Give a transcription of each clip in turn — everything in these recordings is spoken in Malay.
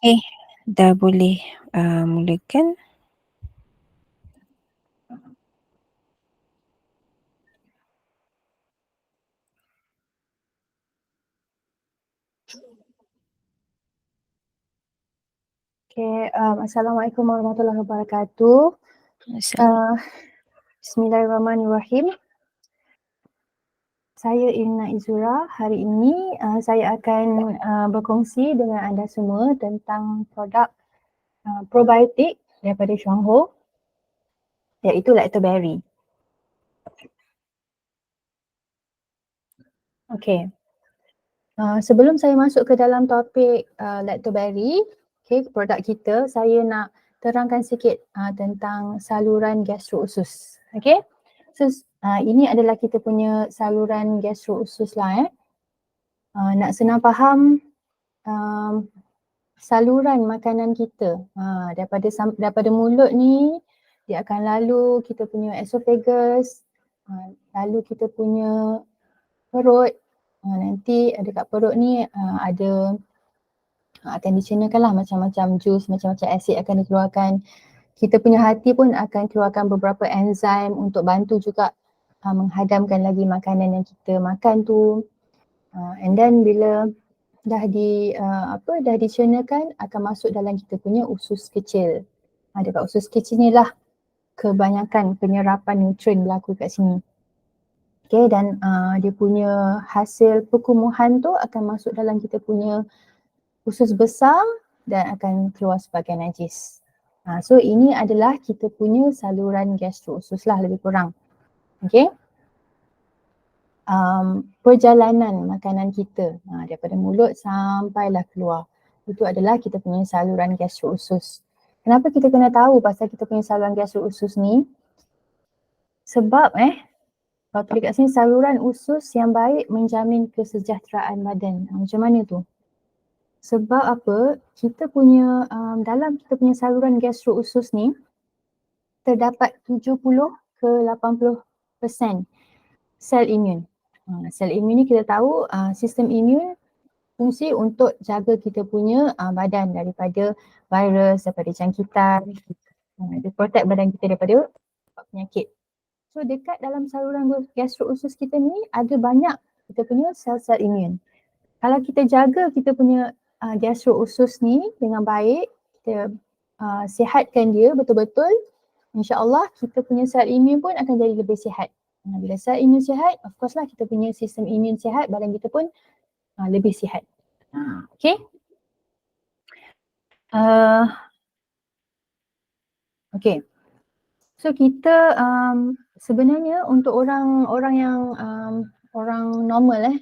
Eh, dah boleh mulakan? Okay, Assalamualaikum warahmatullahi wabarakatuh. Assalamualaikum. Bismillahirrahmanirrahim. Saya Irna Izura. Hari ini saya akan berkongsi dengan anda semua tentang produk probiotik daripada Shuangho, iaitu Lactoberry. Okay. Sebelum saya masuk ke dalam topik Lactoberry, okay, produk kita, saya nak terangkan sikit tentang saluran gastro-usus. Okay. So, ini adalah kita punya saluran gastro-usus lah. Nak senang faham, saluran makanan kita daripada mulut ni, dia akan lalu kita punya esophagus, lalu kita punya perut. Nanti dekat perut ni ada akan dicernakan lah macam-macam jus, macam-macam asid akan dikeluarkan. Kita punya hati pun akan keluarkan beberapa enzim untuk bantu juga menghadamkan lagi makanan yang kita makan tu. And then bila dah dicernakan, akan masuk dalam kita punya usus kecil. Dekat usus kecil ni lah kebanyakan penyerapan nutrien berlaku kat sini. Okay, dan dia punya hasil perkumuhan tu akan masuk dalam kita punya usus besar dan akan keluar sebagai najis. So ini adalah kita punya saluran gastro-usus lah lebih kurang. Okay. Perjalanan makanan kita daripada mulut sampailah keluar. Itu adalah kita punya saluran gastro-usus. Kenapa kita kena tahu pasal kita punya saluran gastro-usus ni? Sebab kalau tulis kat sini, saluran usus yang baik menjamin kesejahteraan badan. Macam mana tu? Sebab apa? Kita punya dalam kita punya saluran gastro-usus ni terdapat 70 ke 80% sel imun. Sel imun ni kita tahu sistem imun fungsi untuk jaga kita punya badan daripada virus, daripada jangkitan. Dia protect badan kita daripada penyakit. So dekat dalam saluran gastro-usus kita ni ada banyak kita punya sel-sel imun. Kalau kita jaga kita punya gastro-usus ni dengan baik, kita sihatkan dia betul-betul, insya-Allah kita punya sel imun pun akan jadi lebih sihat. Bila sel imun sihat, of course lah kita punya sistem imun sihat, badan kita pun lebih sihat. Okay. Okay. So kita sebenarnya untuk orang yang orang normal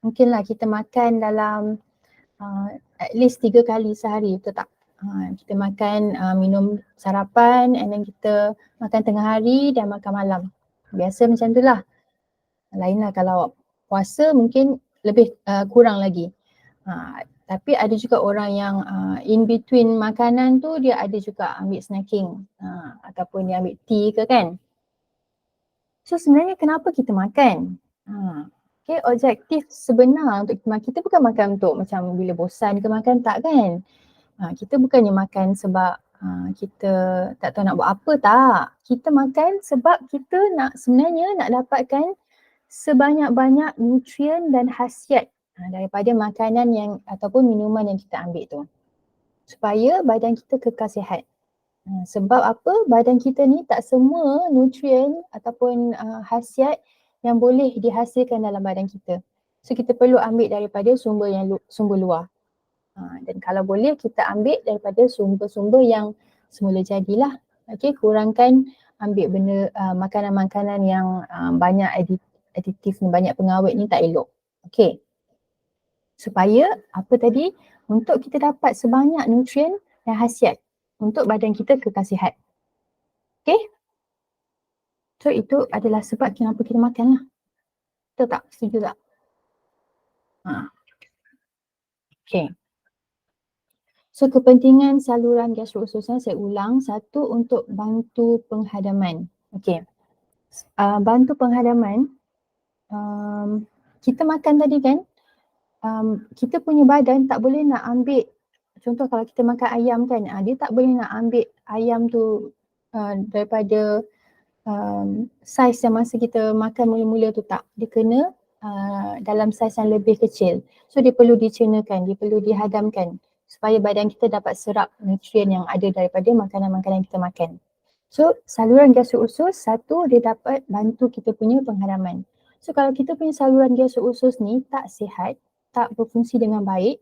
mungkinlah kita makan dalam at least 3 kali sehari, betul tak? Kita makan minum sarapan and then kita makan tengah hari dan makan malam. Biasa macam tu lah. Lainlah kalau puasa mungkin lebih kurang lagi. Tapi ada juga orang yang in between makanan tu dia ada juga ambil snacking ataupun dia ambil tea ke kan. So sebenarnya kenapa kita makan? Okay, objektif sebenar untuk kita makan, kita bukan makan untuk macam bila bosan ke makan, tak kan. Kita bukannya makan sebab kita tak tahu nak buat apa, tak. Kita makan sebab kita sebenarnya nak dapatkan sebanyak-banyak nutrien dan khasiat daripada makanan yang ataupun minuman yang kita ambil tu, supaya badan kita kekal sihat. Sebab apa? Badan kita ni tak semua nutrien ataupun khasiat yang boleh dihasilkan dalam badan kita. So kita perlu ambil daripada sumber luar. Dan kalau boleh kita ambil daripada sumber-sumber yang semula jadilah. Okay, kurangkan ambil benda makanan-makanan yang banyak aditif ni, banyak pengawet ni tak elok. Okay. Supaya apa tadi? Untuk kita dapat sebanyak nutrien dan khasiat untuk badan kita kekal sihat. Okay. So itu adalah sebab kenapa kita makan lah. Betul tak? Setuju tak? Okay. So kepentingan saluran gastro-ususnya saya ulang, satu untuk bantu penghadaman. Okay. Bantu penghadaman, kita makan tadi kan, kita punya badan tak boleh nak ambil contoh kalau kita makan ayam kan, dia tak boleh nak ambil ayam tu daripada saiz yang masa kita makan mula-mula tu, tak. Dia kena dalam saiz yang lebih kecil. So dia perlu dicernakan, dia perlu dihadamkan supaya badan kita dapat serap nutrien yang ada daripada makanan-makanan yang kita makan. So saluran gastro-usus, satu, dia dapat bantu kita punya penghadaman. So kalau kita punya saluran gastro-usus ni tak sihat, tak berfungsi dengan baik,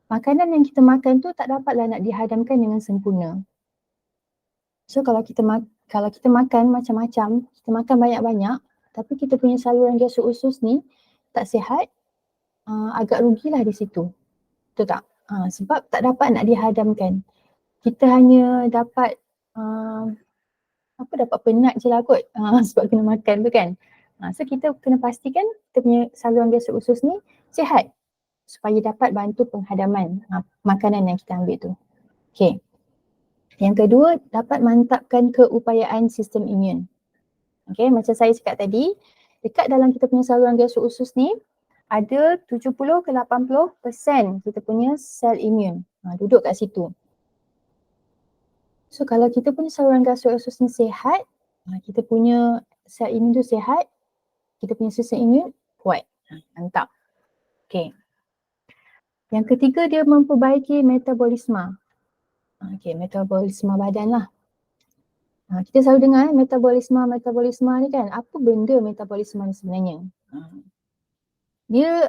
makanan yang kita makan tu tak dapatlah nak dihadamkan dengan sempurna. So kalau kita makan macam-macam, kita makan banyak-banyak, tapi kita punya saluran gastro-usus ni tak sihat, agak rugilah di situ. Betul tak? Sebab tak dapat nak dihadamkan. Kita hanya dapat dapat penat je lah kot sebab kena makan tu kan. So kita kena pastikan kita punya saluran gastro-usus ni sihat supaya dapat bantu penghadaman makanan yang kita ambil tu. Okay. Yang kedua, dapat mantapkan keupayaan sistem imun. Okay, macam saya cakap tadi, dekat dalam kita punya saluran gastro-usus ni ada 70 ke 80% kita punya sel imun duduk kat situ. So kalau kita punya saluran gastro-usus ni sihat, kita punya sel imun tu sihat, kita punya sistem imun kuat. Mantap. Okay. Yang ketiga, dia memperbaiki metabolisme. Okay, metabolisme badan lah. Kita selalu dengar metabolisme ni kan. Apa benda metabolisme ni sebenarnya? Dia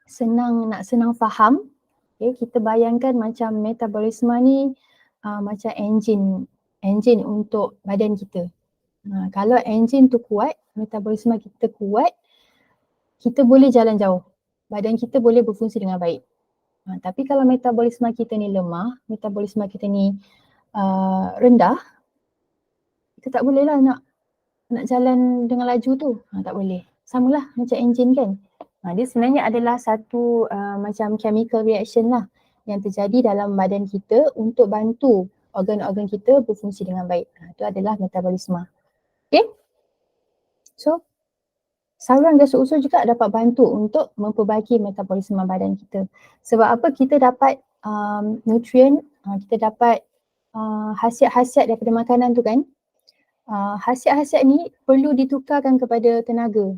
senang faham. Okay, kita bayangkan macam metabolisme ni macam enjin untuk badan kita. Kalau enjin tu kuat, metabolisme kita kuat, kita boleh jalan jauh. Badan kita boleh berfungsi dengan baik. Tapi kalau metabolisme kita ni lemah, metabolisme kita ni rendah, kita tak boleh lah nak jalan dengan laju tu. Tak boleh. Samalah macam enjin kan. Dia sebenarnya adalah satu macam chemical reaction lah yang terjadi dalam badan kita untuk bantu organ-organ kita berfungsi dengan baik. Itu adalah metabolisme. Okay. So, saluran gastro-usus juga dapat bantu untuk memperbaiki metabolisme badan kita. Sebab apa? Kita dapat nutrien, kita dapat khasiat-khasiat daripada makanan tu kan. Khasiat-khasiat ni perlu ditukarkan kepada tenaga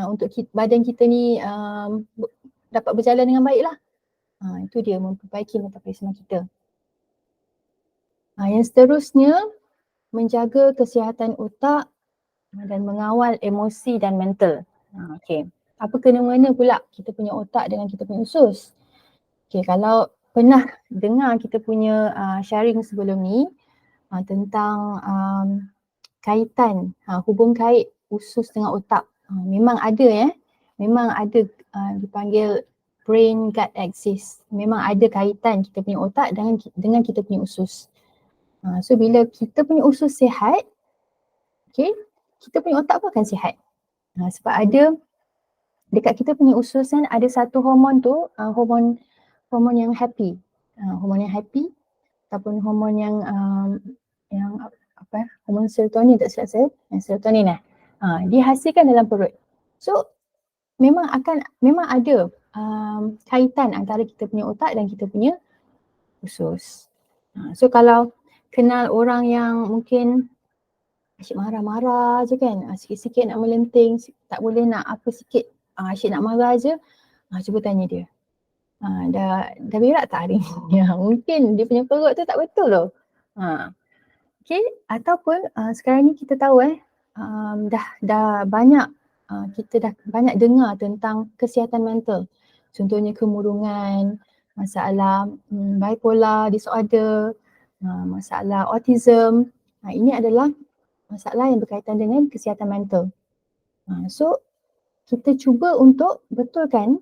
untuk badan kita ni dapat berjalan dengan baik lah. Itu dia memperbaiki metabolisme kita. Yang seterusnya, menjaga kesihatan otak dan mengawal emosi dan mental. Okay. Apa kena-mengena pula kita punya otak dengan kita punya usus? Okay, kalau pernah dengar kita punya sharing sebelum ni tentang kaitan, hubung kait usus dengan otak. Memang ada memang ada dipanggil brain gut axis. Memang ada kaitan kita punya otak dengan kita punya usus. So bila kita punya usus sihat, okay, kita punya otak pun akan sihat. Sebab ada dekat kita punya usus kan ada satu hormon tu, hormon yang happy. Hormon yang happy ataupun hormon yang hormon serotonin, tak silap saya, serotonin dihasilkan dalam perut. So memang ada kaitan antara kita punya otak dan kita punya usus. So kalau kenal orang yang mungkin asyik marah-marah je kan, sikit-sikit nak melenting, tak boleh nak apa sikit, asyik nak marah je, cuba tanya dia. Dah berak tak hari ni? Mungkin dia punya perut tu tak betul loh. Okay, ataupun sekarang ni kita tahu dah banyak kita dah banyak dengar tentang kesihatan mental. Contohnya kemurungan, masalah bipolar disorder, masalah autism. Ini adalah masalah yang berkaitan dengan kesihatan mental. So kita cuba untuk betulkan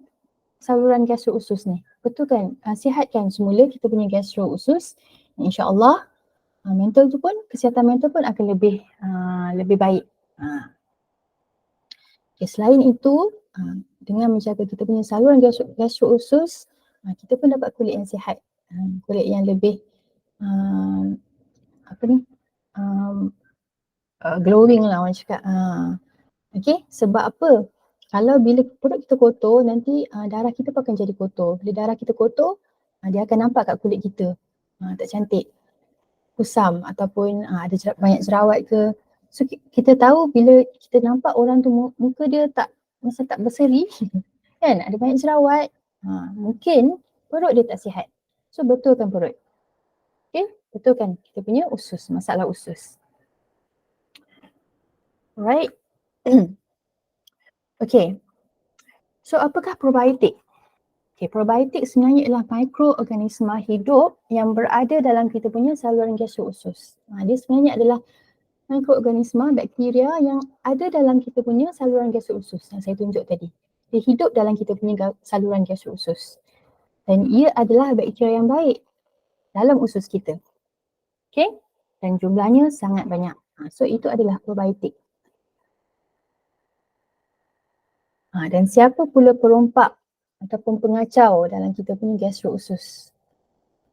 saluran gastro-usus ni. Betulkan, sihatkan semula kita punya gastro-usus. InsyaAllah mental tu pun, kesihatan mental pun akan lebih baik. Okay, selain itu, dengan menjaga kita punya saluran gastro-usus, kita pun dapat kulit yang sihat. Kulit yang lebih glowing lah orang cakap. Okay, sebab apa? Kalau bila perut kita kotor, nanti darah kita pun akan jadi kotor. Bila darah kita kotor, dia akan nampak kat kulit kita. Tak cantik, kusam ataupun ada banyak jerawat ke. So kita tahu bila kita nampak orang tu muka dia macam tak berseri kan, ada banyak jerawat, mungkin perut dia tak sihat. So betulkan perut. Okay, betulkan kita punya usus, masalah usus. Alright. Okay. So apakah probiotik? Okay, probiotik sebenarnya ialah mikroorganisma hidup yang berada dalam kita punya saluran gastro-usus. Dia sebenarnya adalah mikroorganisma bakteria yang ada dalam kita punya saluran gastro-usus yang saya tunjuk tadi. Dia hidup dalam kita punya saluran gastro-usus. Dan ia adalah bakteria yang baik dalam usus kita. Okay? Dan jumlahnya sangat banyak. So itu adalah probiotik. Dan siapa pula perompak ataupun pengacau dalam kita punya gastro-usus?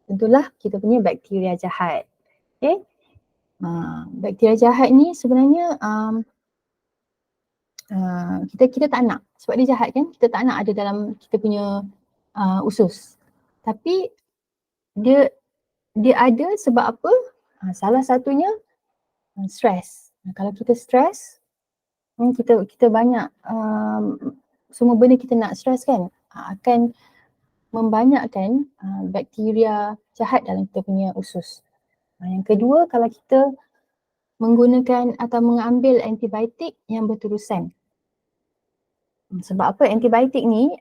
Tentulah kita punya bakteria jahat. Okay? Bakteria jahat ni sebenarnya kita tak nak. Sebab dia jahat kan, kita tak nak ada dalam kita punya usus. Tapi dia ada sebab apa? Salah satunya stres. Kalau kita stres, kita banyak semua benda kita nak stres kan, akan membanyakkan bakteria jahat dalam kita punya usus. Yang kedua, kalau kita menggunakan atau mengambil antibiotik yang berterusan. Sebab apa antibiotik ni,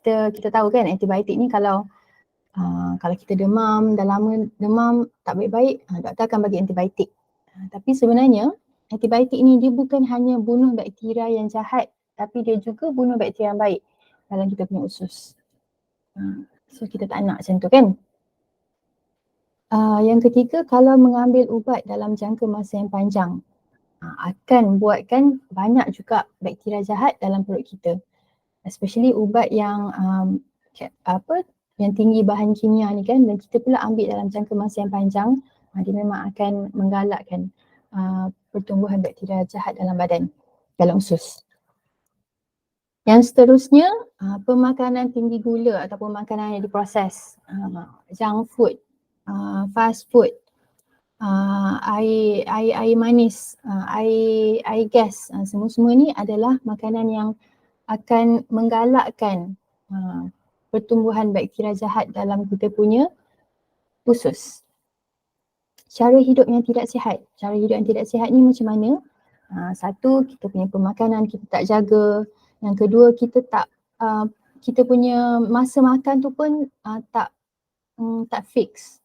kita tahu kan antibiotik ni kalau kita demam, dah lama demam tak baik-baik, doktor akan bagi antibiotik. Tapi sebenarnya antibiotik ni dia bukan hanya bunuh bakteria yang jahat, tapi dia juga bunuh bakteria yang baik dalam kita punya usus. So kita tak nak macam tu kan. Yang ketiga, kalau mengambil ubat dalam jangka masa yang panjang, akan buatkan banyak juga bakteria jahat dalam perut kita. Especially ubat yang yang tinggi bahan kimia ni kan, dan kita pula ambil dalam jangka masa yang panjang, dia memang akan menggalakkan pertumbuhan bakteria jahat dalam badan, dalam usus. Yang seterusnya, pemakanan tinggi gula ataupun makanan yang diproses, junk food, fast food, air manis, air gas, semua ni adalah makanan yang akan menggalakkan pertumbuhan bakteria jahat dalam kita punya usus. Cara hidup yang tidak sihat. Cara hidup yang tidak sihat ni macam mana? Satu, kita punya pemakanan kita tak jaga. Yang kedua, kita punya masa makan tu pun tak fix.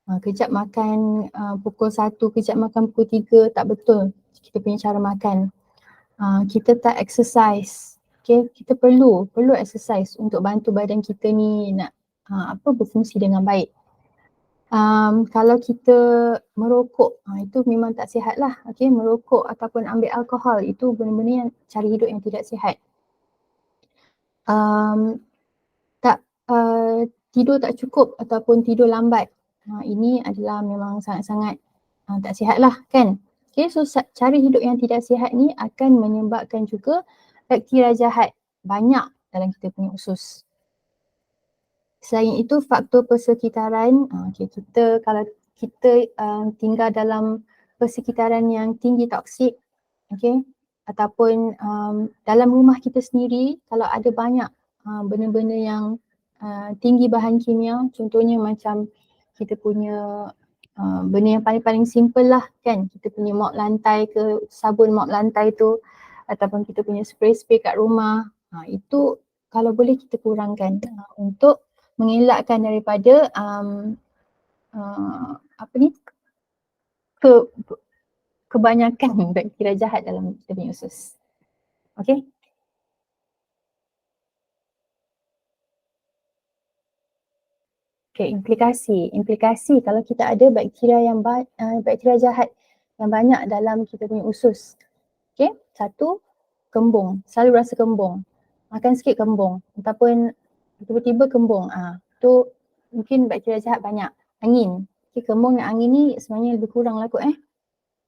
Kejap makan pukul 1, kejap makan pukul 3, tak betul kita punya cara makan. Kita tak exercise. Okay, kita perlu exercise untuk bantu badan kita ni nak berfungsi dengan baik. Kalau kita merokok, itu memang tak sihat lah. Okay, merokok ataupun ambil alkohol, itu benda-benda yang cara hidup yang tidak sihat. Tidur tak cukup ataupun tidur lambat, ini adalah memang sangat-sangat tak sihat lah kan. Okay, so cara hidup yang tidak sihat ni akan menyebabkan juga bakteria jahat banyak dalam kita punya usus. Selain itu, faktor persekitaran, kalau kita tinggal dalam persekitaran yang tinggi toksik, ataupun dalam rumah kita sendiri, kalau ada banyak benda-benda yang tinggi bahan kimia, contohnya macam kita punya benda yang paling-paling simple lah kan, kita punya mop lantai ke, sabun mop lantai tu, ataupun kita punya spray-spray kat rumah, itu kalau boleh kita kurangkan untuk mengelakkan daripada kebanyakan bakteria jahat dalam kita punya usus. Okay. Okay, implikasi kalau kita ada bakteria jahat yang banyak dalam kita punya usus. Okay, satu, kembung, selalu rasa kembung, makan sikit kembung ataupun tiba-tiba kembung, tu mungkin bakteria jahat banyak. Angin, okay, kembung dan angin ni sebenarnya lebih kurang lah kot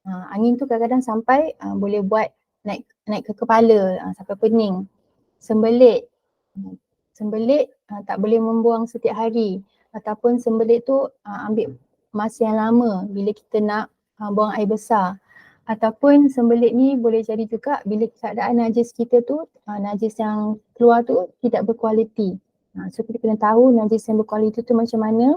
angin tu kadang-kadang sampai boleh buat naik ke kepala, sampai pening. sembelit. Sembelit tak boleh membuang setiap hari, ataupun sembelit tu ambil masa yang lama bila kita nak buang air besar. Ataupun sembelit ni boleh jadi juga bila keadaan najis kita tu, najis yang keluar tu tidak berkualiti. So kita kena tahu najis yang berkualiti tu macam mana,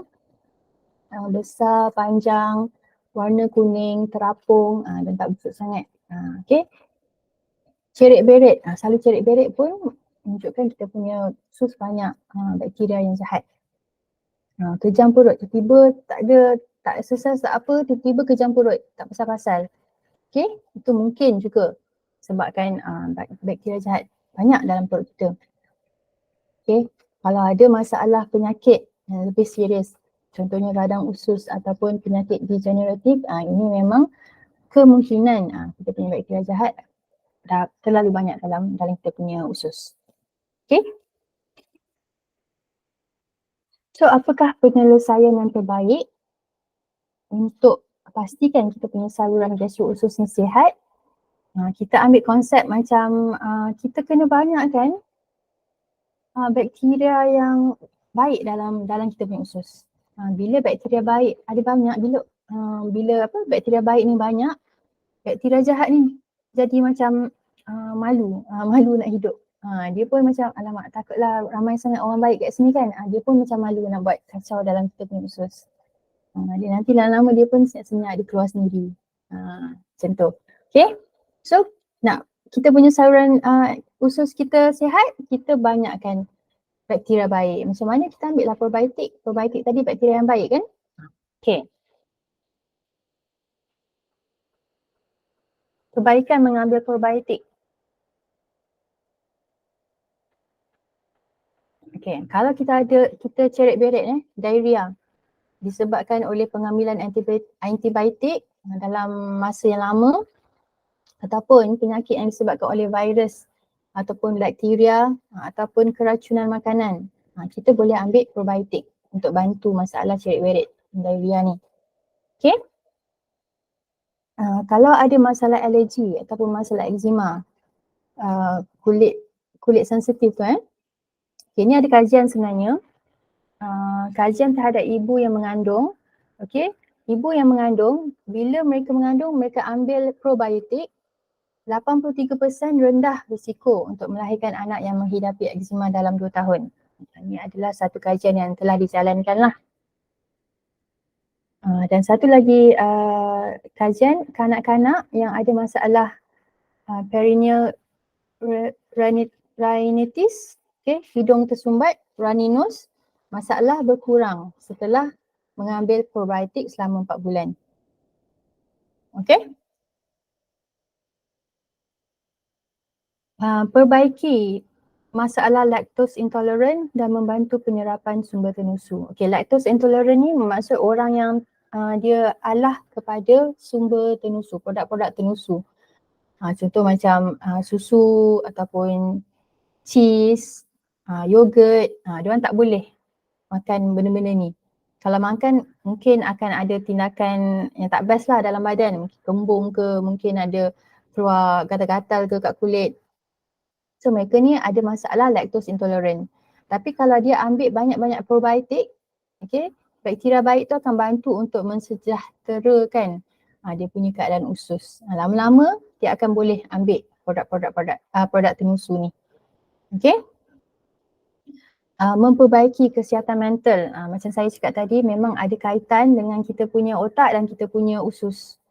besar, panjang, warna kuning, terapung dan tak busuk sangat. Okay. Cerit-berit, selalu cerit-berit pun menunjukkan kita punya usus banyak bakteria yang jahat. Kejam perut, tiba-tiba tak exercise tak apa, tiba-tiba kejam perut, tak pasal-pasal. Okay, itu mungkin juga sebabkan bakteria jahat banyak dalam perut kita. Okay, kalau ada masalah penyakit yang lebih serius, contohnya radang usus ataupun penyakit degeneratif, ini memang kemungkinan kita punya bakteria jahat dah terlalu banyak dalam kita punya usus. Okay. So apakah penyelesaian yang terbaik untuk pastikan kita punya saluran gastro usus ni sihat? Kita ambil konsep macam kita kena banyakkan bakteria yang baik dalam kita punya usus. Bila bakteria baik ada banyak, bila bakteria baik ni banyak, bakteria jahat ni jadi macam malu nak hidup. Dia pun macam alamak takutlah ramai sangat orang baik kat sini kan. Dia pun macam malu nak buat kacau dalam kita punya usus. Dia nanti lama-lama dia pun senyap-senyap dia keluar sendiri. Macam tu. Okay. So nak kita punya saluran usus kita sihat, kita banyakkan bakteria baik. Macam mana kita ambil lah probiotik. Probiotik tadi bakteria yang baik kan? Okay. Kebaikan mengambil probiotik. Okay, kalau kita ceret-beret diarrhea disebabkan oleh pengambilan antibiotik dalam masa yang lama, ataupun penyakit yang disebabkan oleh virus ataupun bakteria ataupun keracunan makanan, kita boleh ambil probiotik untuk bantu masalah ceret-beret diarrhea ni. Okay. Kalau ada masalah alergi ataupun masalah eczema, kulit sensitif tu okay, ni ada kajian sebenarnya. Kajian terhadap ibu yang mengandung. Okay, ibu yang mengandung, bila mereka mengandung, mereka ambil probiotik, 83% rendah risiko untuk melahirkan anak yang menghidapi eczema dalam 2 tahun. Ini adalah satu kajian yang telah dijalankan lah. Dan satu lagi kajian kanak-kanak yang ada masalah perineal rhinitis, okay, hidung tersumbat, runny nose, masalah berkurang setelah mengambil probiotik selama 4 bulan. Okay. Perbaiki masalah lactose intolerant dan membantu penyerapan sumber tenusu. Okay, lactose intolerant ni maksud orang yang dia alah kepada sumber tenusu, produk-produk tenusu. Contoh macam susu ataupun cheese, yogurt, diorang tak boleh makan benda-benda ni. Kalau makan mungkin akan ada tindakan yang tak best lah dalam badan, mungkin kembung ke, mungkin ada keluar gatal-gatal ke kat kulit. So mereka ni ada masalah lactose intolerant. Tapi kalau dia ambil banyak-banyak probiotik, okay, bakteria baik tu akan bantu untuk mensejahterakan dia punya keadaan usus. Lama-lama dia akan boleh ambil produk tenusu ni. Okay. Memperbaiki kesihatan mental. Macam saya cakap tadi, memang ada kaitan dengan kita punya otak dan kita punya usus.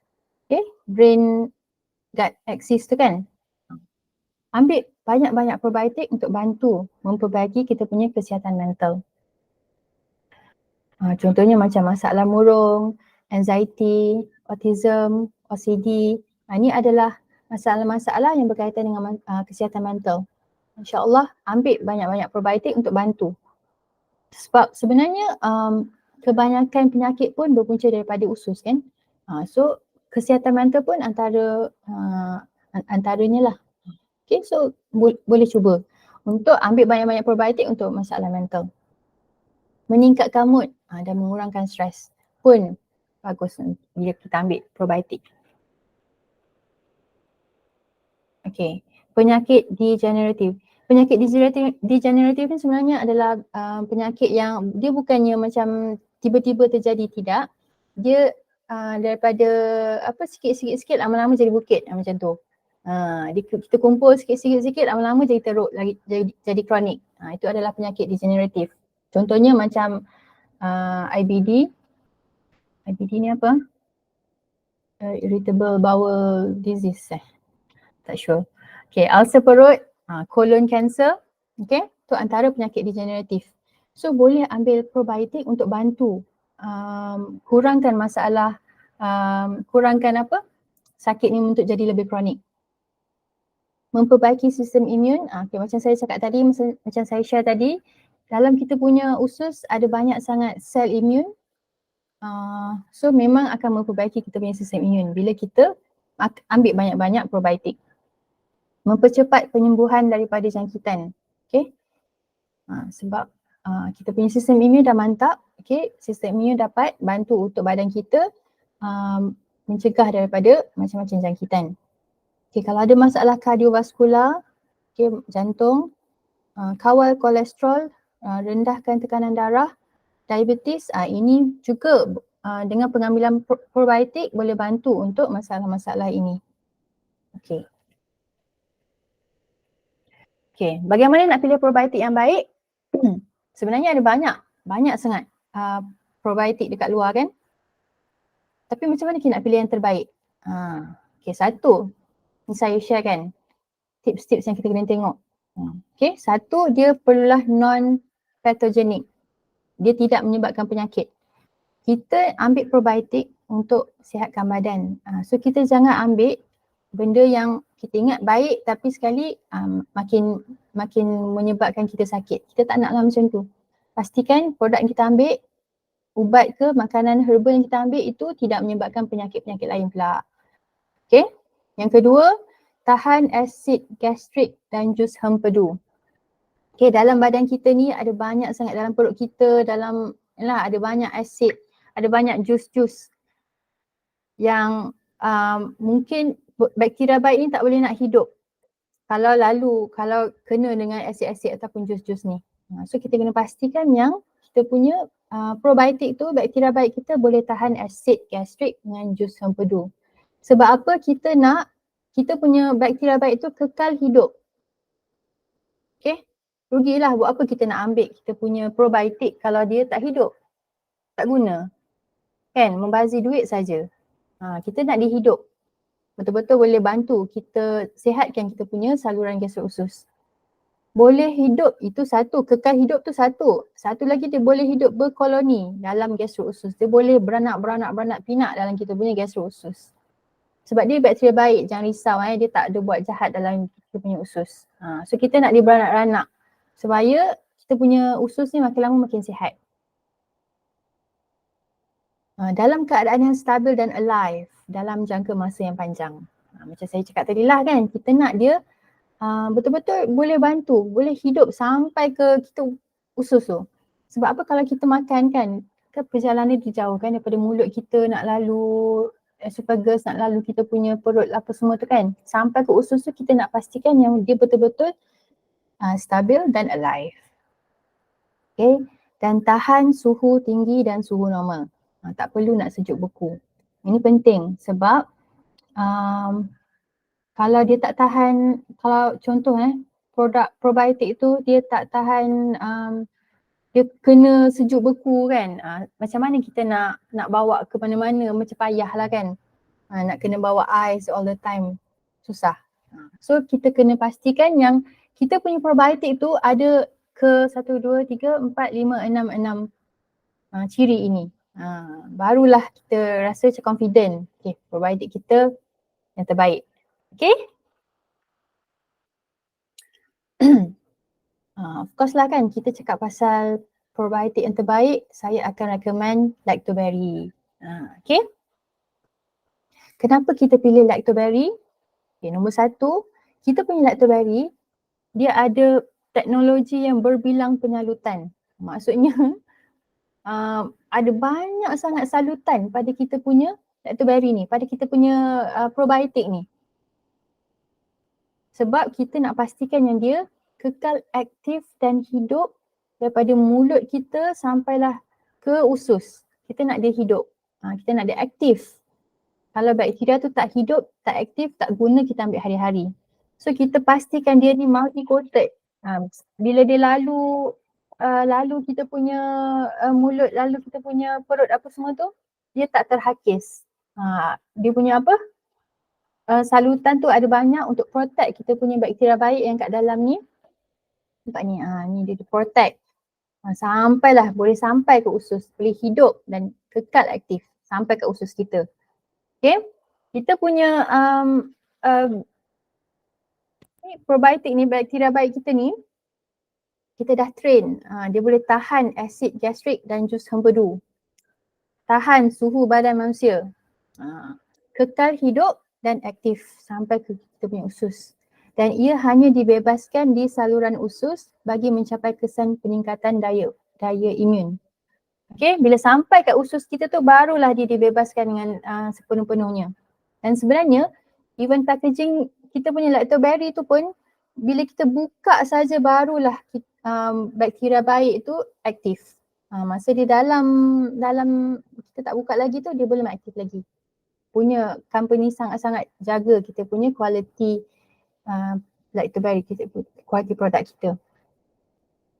Okay, brain gut axis tu kan. Ambil banyak-banyak probiotik untuk bantu memperbaiki kita punya kesihatan mental. Contohnya macam masalah murung, anxiety, autism, OCD. Ini adalah masalah-masalah yang berkaitan dengan kesihatan mental. InsyaAllah ambil banyak-banyak probiotik untuk bantu. Sebab sebenarnya kebanyakan penyakit pun berpunca daripada usus kan. So kesihatan mental pun antaranya lah. Okay, so boleh cuba untuk ambil banyak-banyak probiotik untuk masalah mental. Meningkatkan mood dan mengurangkan stres pun bagus bila kita ambil probiotik. Okay, penyakit degeneratif. Penyakit degeneratif ni sebenarnya adalah penyakit yang dia bukannya macam tiba-tiba terjadi, tidak. Dia daripada sikit-sikit lama-lama jadi bukit macam tu. Kita kumpul sikit-sikit lama-lama jadi teruk, lagi jadi kronik. Itu adalah penyakit degeneratif. Contohnya macam IBD. IBD ni apa? Irritable bowel disease tak sure. Okay, ulcer perut, colon cancer, okay, tu antara penyakit degeneratif. So boleh ambil probiotik untuk bantu kurangkan masalah, kurangkan sakit ni untuk jadi lebih kronik. Memperbaiki sistem imun, okay, macam saya cakap tadi, macam saya share tadi, dalam kita punya usus ada banyak sangat sel imun. So memang akan memperbaiki kita punya sistem imun bila kita ambil banyak-banyak probiotik. Mempercepat penyembuhan daripada jangkitan. Okay. Sebab kita punya sistem imun dah mantap, okay, sistem imun dapat bantu untuk badan kita mencegah daripada macam-macam jangkitan. Okay, kalau ada masalah kardiovaskular, okay, jantung, kawal kolesterol, rendahkan tekanan darah, diabetes, ini juga dengan pengambilan probiotik boleh bantu untuk masalah-masalah ini. Okay. Okay, bagaimana nak pilih probiotik yang baik? Sebenarnya ada banyak sangat probiotik dekat luar kan. Tapi macam mana kita nak pilih yang terbaik? Okay, satu, ni saya share kan, tips-tips yang kita kena tengok. Okay, satu, dia perlulah non-pathogenic. Dia tidak menyebabkan penyakit. Kita ambil probiotik untuk sihatkan badan. So kita jangan ambil benda yang kita ingat baik tapi sekali makin menyebabkan kita sakit. Kita tak naklah macam tu. Pastikan produk yang kita ambil, ubat ke makanan herba yang kita ambil itu tidak menyebabkan penyakit-penyakit lain pula. Okay. Yang kedua, tahan asid gastrik dan jus hempedu. Okay, dalam badan kita ni ada banyak sangat, dalam perut kita, ada banyak asid, ada banyak jus-jus yang mungkin bakteria baik ni tak boleh nak hidup kalau kena dengan asid-asid ataupun jus-jus ni. So kita kena pastikan yang kita punya probiotik tu, bakteria baik kita boleh tahan asid gastrik dengan jus hempedu. Sebab apa kita nak kita punya bakteria baik tu kekal hidup. Okay, rugilah buat apa kita nak ambil kita punya probiotik kalau dia tak hidup. Tak guna. Kan, membazir duit saja. Kita nak dia hidup. Betul-betul boleh bantu kita sihatkan kita punya saluran gastrus usus. Boleh hidup itu satu, kekal hidup tu satu. Satu lagi dia boleh hidup berkoloni dalam gastrus usus. Dia boleh beranak pinak dalam kita punya gastrus usus. Sebab dia bakteria baik, jangan risau dia tak ada buat jahat dalam kita punya usus. So kita nak dia beranak-ranak supaya kita punya usus ni makin lama makin sihat. Dalam keadaan yang stabil dan alive dalam jangka masa yang panjang. Macam saya cakap tadi lah kan, kita nak dia betul-betul boleh bantu, boleh hidup sampai ke kita usus tu. Sebab apa, kalau kita makan kan perjalanan dia jauh kan, daripada mulut kita nak lalu esophagus, nak lalu kita punya perut apa semua tu kan, sampai ke usus tu kita nak pastikan yang dia betul-betul stabil dan alive. Okay, dan tahan suhu tinggi dan suhu normal. Tak perlu nak sejuk beku. Ini penting sebab kalau dia tak tahan, kalau contoh produk probiotik tu dia tak tahan, dia kena sejuk beku kan, macam mana kita nak bawa ke mana-mana, macam payah lah kan. Nak kena bawa ais all the time, susah. So kita kena pastikan yang kita punya probiotik tu ada ke 1, 2, 3, 4, 5, 6 ciri ini. Barulah kita rasa macam confident, okay, probiotik kita yang terbaik. Okay. Of course lah kan, kita cakap pasal probiotik yang terbaik, saya akan recommend lactoberry. Okay. Kenapa kita pilih lactoberry? Okay, nombor satu, kita punya lactoberry dia ada teknologi yang berbilang penyalutan. Maksudnya ada banyak sangat salutan pada kita punya lactoberry ni, pada kita punya probiotik ni. Sebab kita nak pastikan yang dia kekal aktif dan hidup daripada mulut kita sampailah ke usus. Kita nak dia hidup. Kita nak dia aktif. Kalau bakteria tu tak hidup, tak aktif, tak guna, kita ambil hari-hari. So kita pastikan dia ni multi-coated. Bila dia lalu kita punya mulut, lalu kita punya perut apa semua tu, dia tak terhakis. Dia punya apa? Salutan tu ada banyak untuk protect kita punya bakteria baik yang kat dalam ni. Nampak ni, ni dia protect. Sampailah, boleh sampai ke usus, boleh hidup dan kekal aktif sampai ke usus kita. Okay, kita punya probiotik ni, bakteria baik kita ni, kita dah train. Dia boleh tahan asid gastrik dan jus hempedu. Tahan suhu badan manusia. Kekal hidup dan aktif sampai ke kita punya usus. Dan ia hanya dibebaskan di saluran usus bagi mencapai kesan peningkatan daya imun. Okay, bila sampai kat usus kita tu barulah dia dibebaskan dengan sepenuh-penuhnya. Dan sebenarnya even packaging kita punya lactoberry tu pun bila kita buka saja barulah bakteria baik tu aktif. Masa dia dalam kita tak buka lagi tu dia belum aktif lagi. Punya company sangat-sangat jaga kita punya quality lactoberry, quality produk kita.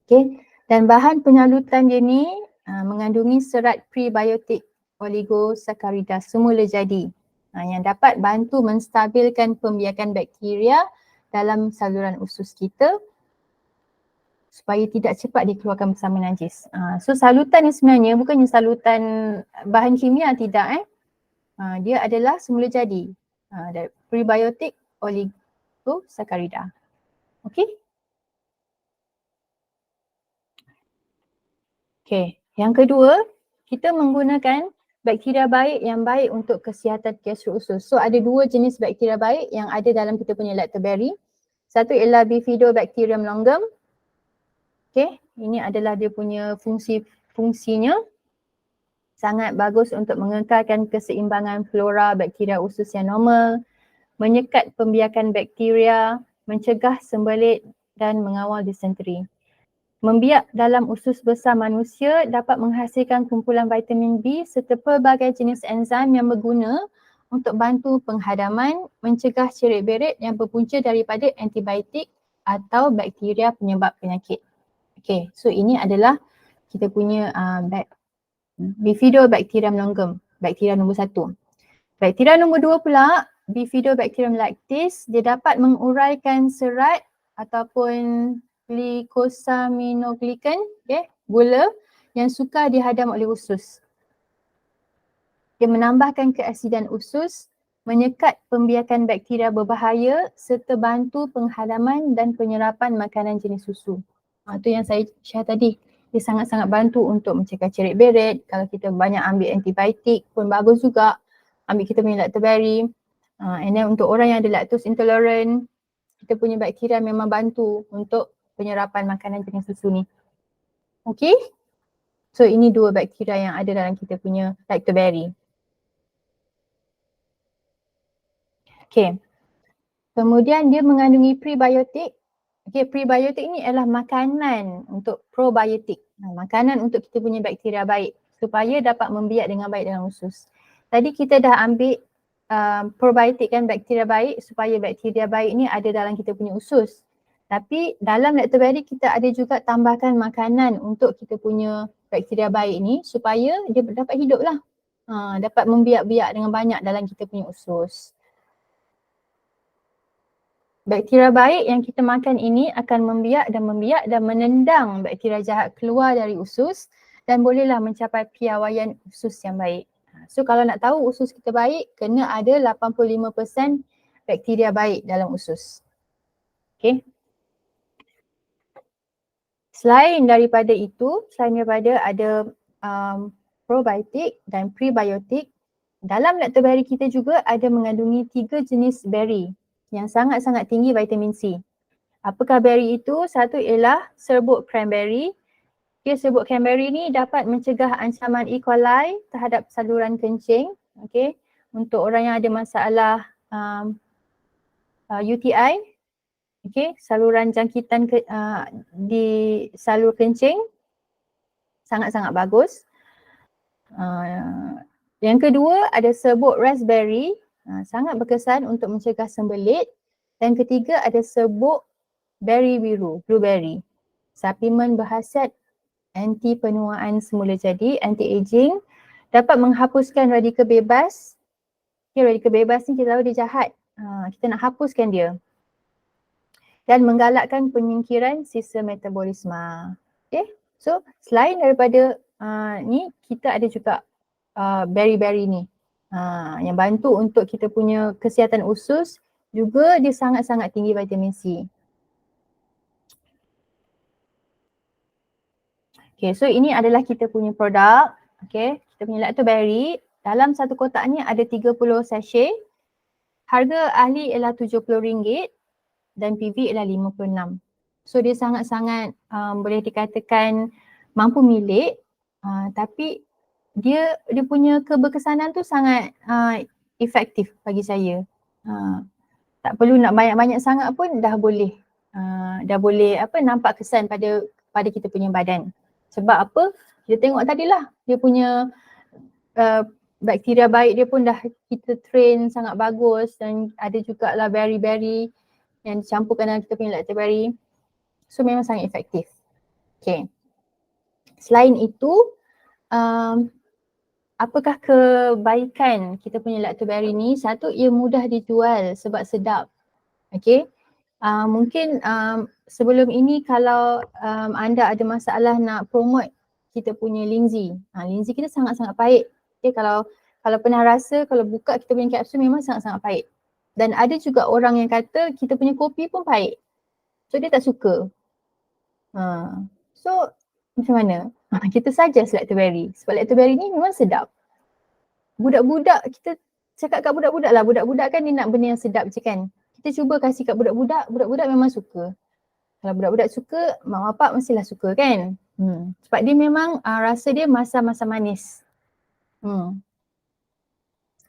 Okay, dan bahan penyalutan dia ni mengandungi serat prebiotik oligosaccharida semula jadi yang dapat bantu menstabilkan pembiakan bakteria dalam saluran usus kita supaya tidak cepat dikeluarkan bersama najis. So salutan ni sebenarnya bukannya salutan bahan kimia, tidak. Dia adalah semula jadi dari prebiotik oligosaccharida. Okay. Okay, yang kedua, kita menggunakan bakteria baik yang baik untuk kesihatan gastro usus. So ada dua jenis bakteria baik yang ada dalam kita punya lactoberry. Satu ialah Bifidobacterium longum. Okay, ini adalah dia punya fungsinya. Sangat bagus untuk mengekalkan keseimbangan flora bakteria usus yang normal, menyekat pembiakan bakteria, mencegah sembelit dan mengawal disenteri. Membiak dalam usus besar manusia dapat menghasilkan kumpulan vitamin B serta pelbagai jenis enzim yang berguna untuk bantu penghadaman, mencegah cerit-berit yang berpunca daripada antibiotik atau bakteria penyebab penyakit. Okay, so ini adalah kita punya Bifidobacterium longum, bakteria nombor 1. Bakteria nombor 2 pula, Bifidobacterium lactis, dia dapat menguraikan serat ataupun glycosaminoglycan, gula yang sukar dihadam oleh usus. Dia menambahkan keasidan usus, menyekat pembiakan bakteria berbahaya serta bantu penghadaman dan penyerapan makanan jenis susu. Itu yang saya share tadi. Dia sangat-sangat bantu untuk mencegah cerit-berit. Kalau kita banyak ambil antibiotik pun bagus juga. Ambil kita punya lactoberry. And then untuk orang yang ada lactose intolerant, kita punya bakteria memang bantu untuk penyerapan makanan jenis susu ni. Okay. So ini dua bakteria yang ada dalam kita punya lactoberry. Okay. Kemudian dia mengandungi prebiotik. Okay, prebiotik ni adalah makanan untuk probiotik. Makanan untuk kita punya bakteria baik supaya dapat membiak dengan baik dalam usus. Tadi kita dah ambil probiotik kan, bakteria baik supaya bakteria baik ni ada dalam kita punya usus. Tapi dalam lactoberry kita ada juga tambahkan makanan untuk kita punya bakteria baik ni supaya dia dapat hidup lah. Dapat membiak-biak dengan banyak dalam kita punya usus. Bakteria baik yang kita makan ini akan membiak dan menendang bakteria jahat keluar dari usus dan bolehlah mencapai piawaian usus yang baik. So kalau nak tahu usus kita baik, kena ada 85% bakteria baik dalam usus. Okay. Selain daripada ada probiotik dan prebiotik, dalam lactoberry kita juga ada mengandungi 3 jenis berry yang sangat-sangat tinggi vitamin C. Apakah berry itu? Satu ialah serbuk cranberry. Okay, serbuk cranberry ni dapat mencegah ancaman E. coli terhadap saluran kencing. Okay, untuk orang yang ada masalah UTI. Okay, saluran jangkitan di salur kencing sangat-sangat bagus. Yang kedua ada serbuk raspberry, sangat berkesan untuk mencegah sembelit. Dan ketiga ada serbuk beri biru, blueberry. Suplemen berkhasiat anti penuaan semula jadi, anti-aging, dapat menghapuskan radikal bebas. Okay, radikal bebas ni kita tahu dia jahat. Kita nak hapuskan dia. Dan menggalakkan penyingkiran sistem metabolisme. Okay, so selain daripada ni, kita ada juga berry-berry ni yang bantu untuk kita punya kesihatan usus. Juga dia sangat-sangat tinggi vitamin C. Okay, so ini adalah kita punya produk. Okay, kita punya Lactoberry. Dalam satu kotak ni ada 30 sachet. Harga ahli ialah RM70 dan PV ialah RM56. So dia sangat-sangat boleh dikatakan mampu milik, tapi dia punya keberkesanan tu sangat efektif bagi saya. Tak perlu nak banyak-banyak sangat pun dah boleh nampak kesan pada kita punya badan. Sebab apa? Kita tengok tadilah dia punya bakteria baik dia pun dah kita train sangat bagus, dan ada jugalah berry-berry yang dicampurkan dalam kita punya Lactoberry. So memang sangat efektif. Okay. Selain itu, apakah kebaikan kita punya Lactoberry ni? Satu, ia mudah dijual sebab sedap. Okay. Mungkin sebelum ini kalau anda ada masalah nak promote kita punya linzi. Linzi kita sangat-sangat pahit. Okay, kalau pernah rasa, kalau buka kita punya kapsul memang sangat-sangat pahit. Dan ada juga orang yang kata kita punya kopi pun pahit. So dia tak suka. So macam mana? Kita suggest Lactoberry. Sebab Lactoberry ni memang sedap. Budak-budak, kita cakap kat budak-budak lah. Budak-budak kan dia nak benda yang sedap je kan. Kita cuba kasih kat budak-budak, budak-budak memang suka. Kalau budak-budak suka, mak bapak mestilah suka kan. Sebab dia memang rasa dia masam-masam manis.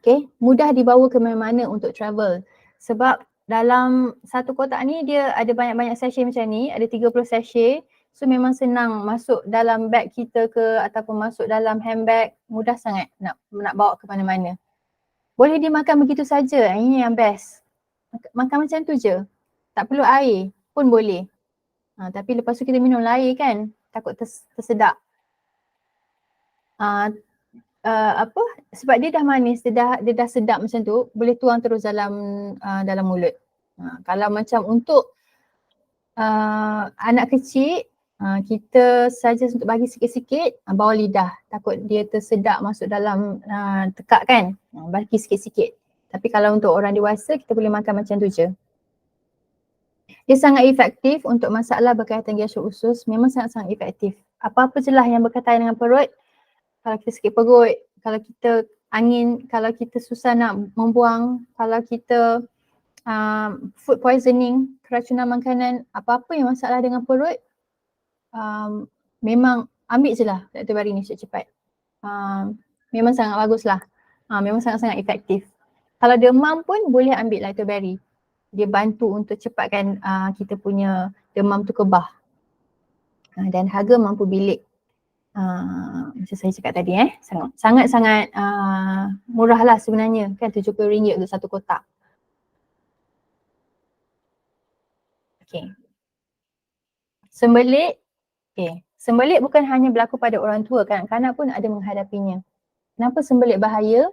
Okay, mudah dibawa ke mana-mana untuk travel. Sebab dalam satu kotak ni dia ada banyak-banyak sachet macam ni, ada 30 sachet. So memang senang masuk dalam bag kita ke ataupun masuk dalam handbag, mudah sangat nak bawa ke mana-mana. Boleh dimakan begitu saja, ini yang best. Makan macam tu je, tak perlu air pun boleh. Tapi lepas tu kita minum air kan, takut tersedak. Sebab dia dah manis, dia dah sedap macam tu, boleh tuang terus dalam mulut. Kalau macam untuk anak kecil, kita saja untuk bagi sikit-sikit bawah lidah, takut dia tersedak masuk dalam tekak kan, bagi sikit-sikit. Tapi kalau untuk orang dewasa kita boleh makan macam tu je. Dia sangat efektif untuk masalah berkaitan gastrus usus, memang sangat-sangat efektif. Apa-apa je lah yang berkaitan dengan perut, kalau kita sakit perut, kalau kita angin, kalau kita susah nak membuang, kalau kita food poisoning, keracunan makanan, apa-apa yang masalah dengan perut, memang ambil je lah Lactoberry ni cepat-cepat. Memang sangat bagus lah. Memang sangat-sangat efektif. Kalau demam pun boleh ambil Lactoberry. Dia bantu untuk cepatkan kita punya demam tu kebah. Dan harga mampu bilik. Macam saya cakap tadi sangat-sangat murah lah sebenarnya kan, RM70 untuk satu kotak. Okay. Sembelit, sembelit bukan hanya berlaku pada orang tua, kanak-kanak pun ada menghadapinya. Kenapa sembelit bahaya?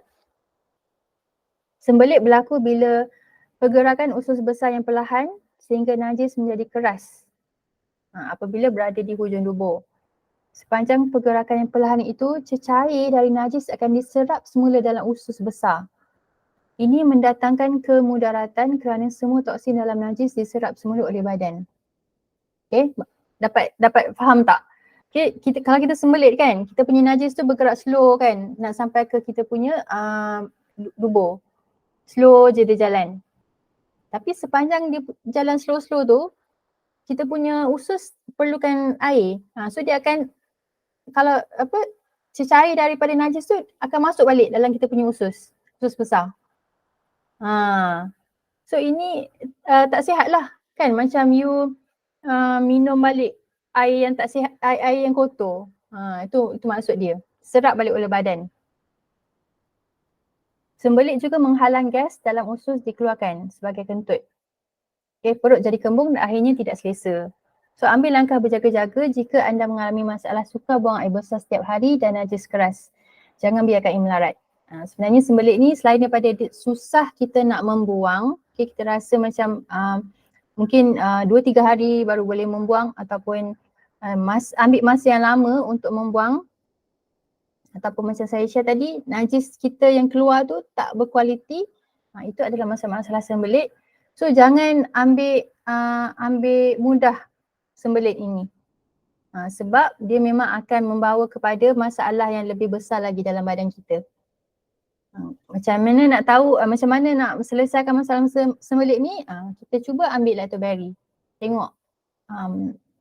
Sembelit berlaku bila pergerakan usus besar yang perlahan sehingga najis menjadi keras apabila berada di hujung dubur. Sepanjang pergerakan yang perlahan itu, cecair dari najis akan diserap semula dalam usus besar. Ini mendatangkan kemudaratan kerana semua toksin dalam najis diserap semula oleh badan. Okay, dapat faham tak? Okay, kalau kita sembelit kan, kita punya najis tu bergerak slow kan, nak sampai ke kita punya dubur. Slow je dia jalan. Tapi sepanjang dia jalan slow-slow tu, kita punya usus perlukan air. So dia akan, kalau cecair daripada najis tu akan masuk balik dalam kita punya usus besar. So ini tak sihat lah. Kan macam you minum balik air yang tak sihat, air yang kotor. Itu maksud dia. Serap balik oleh badan. Sembelit juga menghalang gas dalam usus dikeluarkan sebagai kentut. Okay, perut jadi kembung dan akhirnya tidak selesa. So ambil langkah berjaga-jaga jika anda mengalami masalah suka buang air besar setiap hari dan najis keras. Jangan biarkan ia melarat. Sebenarnya sembelit ni selain daripada susah kita nak membuang, okay, kita rasa macam mungkin 2-3 hari baru boleh membuang ataupun ambil masa yang lama untuk membuang, ataupun macam saya share tadi, najis kita yang keluar tu tak berkualiti, itu adalah masalah sembelit. So jangan ambil mudah sembelit ini. Sebab dia memang akan membawa kepada masalah yang lebih besar lagi dalam badan kita. Macam mana nak tahu, macam mana nak selesaikan masalah sembelit ni, kita cuba ambil lactoberi. Tengok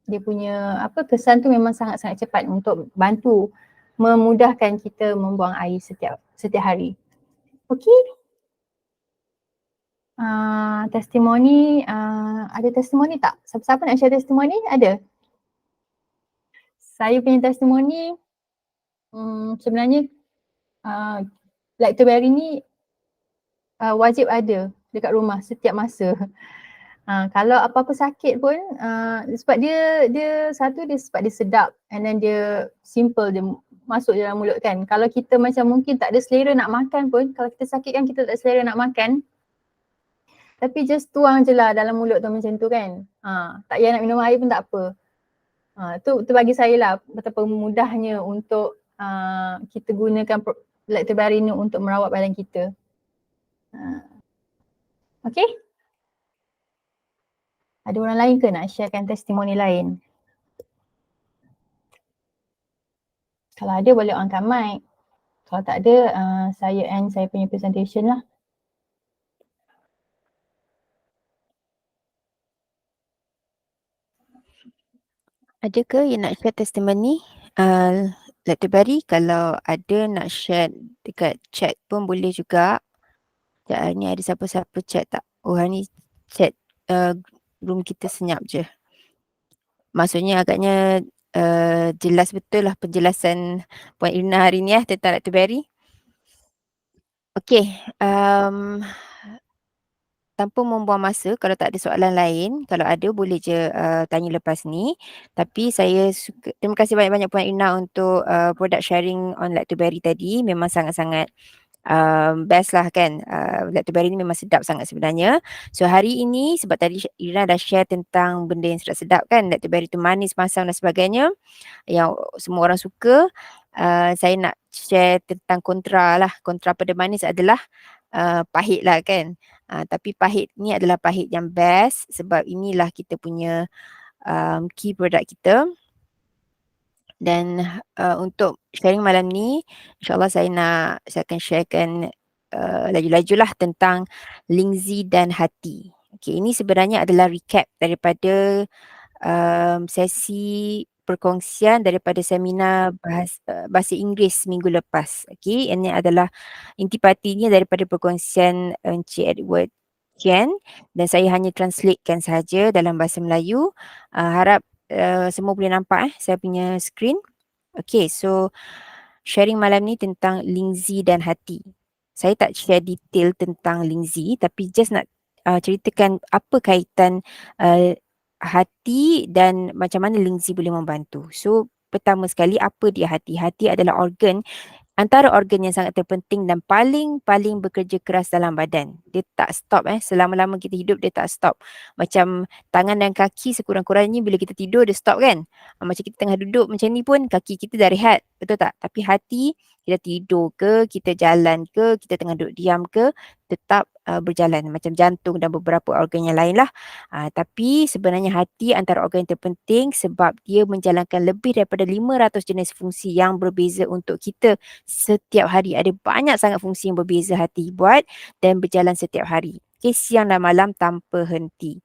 dia punya kesan tu memang sangat-sangat cepat untuk bantu memudahkan kita membuang air setiap hari. Okey. Testimoni, ada testimoni tak? Siapa-siapa nak share testimoni? Ada? Saya punya testimoni sebenarnya lactoberi ni wajib ada dekat rumah setiap masa. Kalau apa-apa sakit pun sebab dia satu dia sebab dia sedap, and then dia simple, dia masuk dalam mulut kan. Kalau kita macam mungkin tak ada selera nak makan pun, kalau kita sakit kan kita tak selera nak makan, tapi just tuang je lah dalam mulut tu macam tu kan. Tak payah nak minum air pun tak apa. Tu bagi saya lah betapa mudahnya untuk kita gunakan lactoberi ni untuk merawat badan kita. Okay? Ada orang lain ke nak sharekan testimoni lain? Kalau ada boleh on mic. Kalau tak ada, saya end saya punya presentation lah. Ada ke yang nak share testimoni? Lactoberi, kalau ada nak share dekat chat pun boleh juga. Sekejap, ni ada siapa-siapa chat tak? Oh, hari ni chat room kita senyap je. Maksudnya agaknya jelas betul lah penjelasan Puan Irna hari ni tentang lactoberi. Okey, tanpa membuang masa, kalau tak ada soalan lain, kalau ada boleh je tanya lepas ni. Tapi saya suka, terima kasih banyak-banyak Puan Irna untuk product sharing on lactoberi tadi. Memang sangat-sangat best lah kan. Lactoberi ni memang sedap sangat sebenarnya. So hari ini sebab tadi Irna dah share tentang benda yang sedap-sedap kan, lactoberi tu manis, masam dan sebagainya yang semua orang suka. Saya nak share tentang kontra lah. Kontra pada manis adalah pahit lah kan. Tapi pahit ni adalah pahit yang best sebab inilah kita punya key product kita. Dan untuk sharing malam ni, insyaAllah saya akan sharekan laju-laju lah tentang Lingzi dan Hati. Okay, ini sebenarnya adalah recap daripada sesi perkongsian daripada seminar bahasa Inggeris minggu lepas. Okay, ini adalah intipatinya daripada perkongsian Encik Edward Chen dan saya hanya translatekan sahaja dalam bahasa Melayu. Harap semua boleh nampak saya punya screen. Okay, so sharing malam ni tentang Lingzi dan Hati. Saya tak share detail tentang Lingzi tapi just nak ceritakan apa kaitan hati dan macam mana Lingzi boleh membantu. So pertama sekali, apa dia hati? Hati adalah organ, antara organ yang sangat terpenting dan paling bekerja keras dalam badan. Dia tak stop selama-lama kita hidup dia tak stop. Macam tangan dan kaki sekurang-kurangnya bila kita tidur dia stop kan. Macam kita tengah duduk macam ni pun kaki kita dah rehat, betul tak? Tapi hati, kita tidur ke, kita jalan ke, kita tengah duduk diam ke, tetap berjalan macam jantung dan beberapa organ yang lain lah. Tapi sebenarnya hati antara organ yang terpenting sebab dia menjalankan lebih daripada 500 jenis fungsi yang berbeza untuk kita setiap hari. Ada banyak sangat fungsi yang berbeza hati buat dan berjalan setiap hari. Okay, siang dan malam tanpa henti.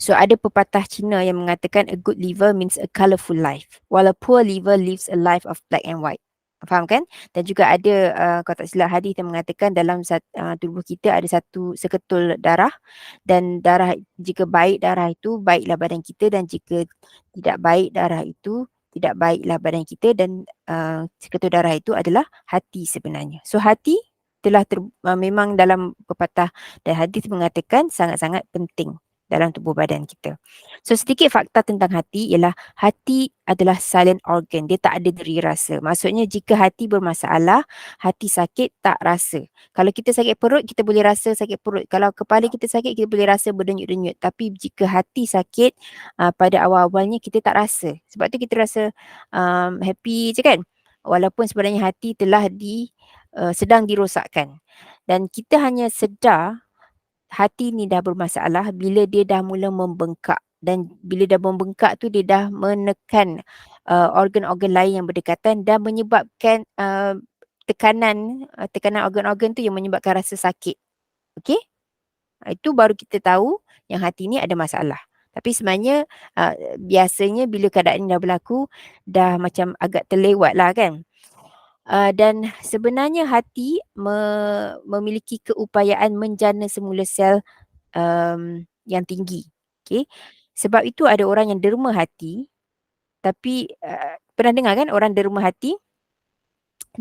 So ada pepatah Cina yang mengatakan a good liver means a colourful life while a poor liver lives a life of black and white. Faham kan? Dan juga ada kalau tak silap hadis yang mengatakan dalam tubuh kita ada satu seketul darah, dan darah, jika baik darah itu baiklah badan kita, dan jika tidak baik darah itu tidak baiklah badan kita, dan seketul darah itu adalah hati sebenarnya. So hati telah memang dalam pepatah dan hadis mengatakan sangat-sangat penting dalam tubuh badan kita. So sedikit fakta tentang hati ialah hati adalah silent organ. Dia tak ada deri rasa. Maksudnya jika hati bermasalah, hati sakit tak rasa. Kalau kita sakit perut, kita boleh rasa sakit perut. Kalau kepala kita sakit, kita boleh rasa berdenyut-denyut. Tapi jika hati sakit, pada awal-awalnya kita tak rasa. Sebab tu kita rasa happy je kan. Walaupun sebenarnya hati telah sedang dirosakkan. Dan kita hanya sedar hati ni dah bermasalah bila dia dah mula membengkak, dan bila dah membengkak tu dia dah menekan organ-organ lain yang berdekatan dan menyebabkan tekanan organ-organ tu yang menyebabkan rasa sakit. Okey? Itu baru kita tahu yang hati ni ada masalah. Tapi sebenarnya biasanya bila keadaan ni dah berlaku, dah macam agak terlewat lah kan. Dan sebenarnya hati memiliki keupayaan menjana semula sel yang tinggi. Okay. Sebab itu ada orang yang derma hati, tapi pernah dengar kan orang derma hati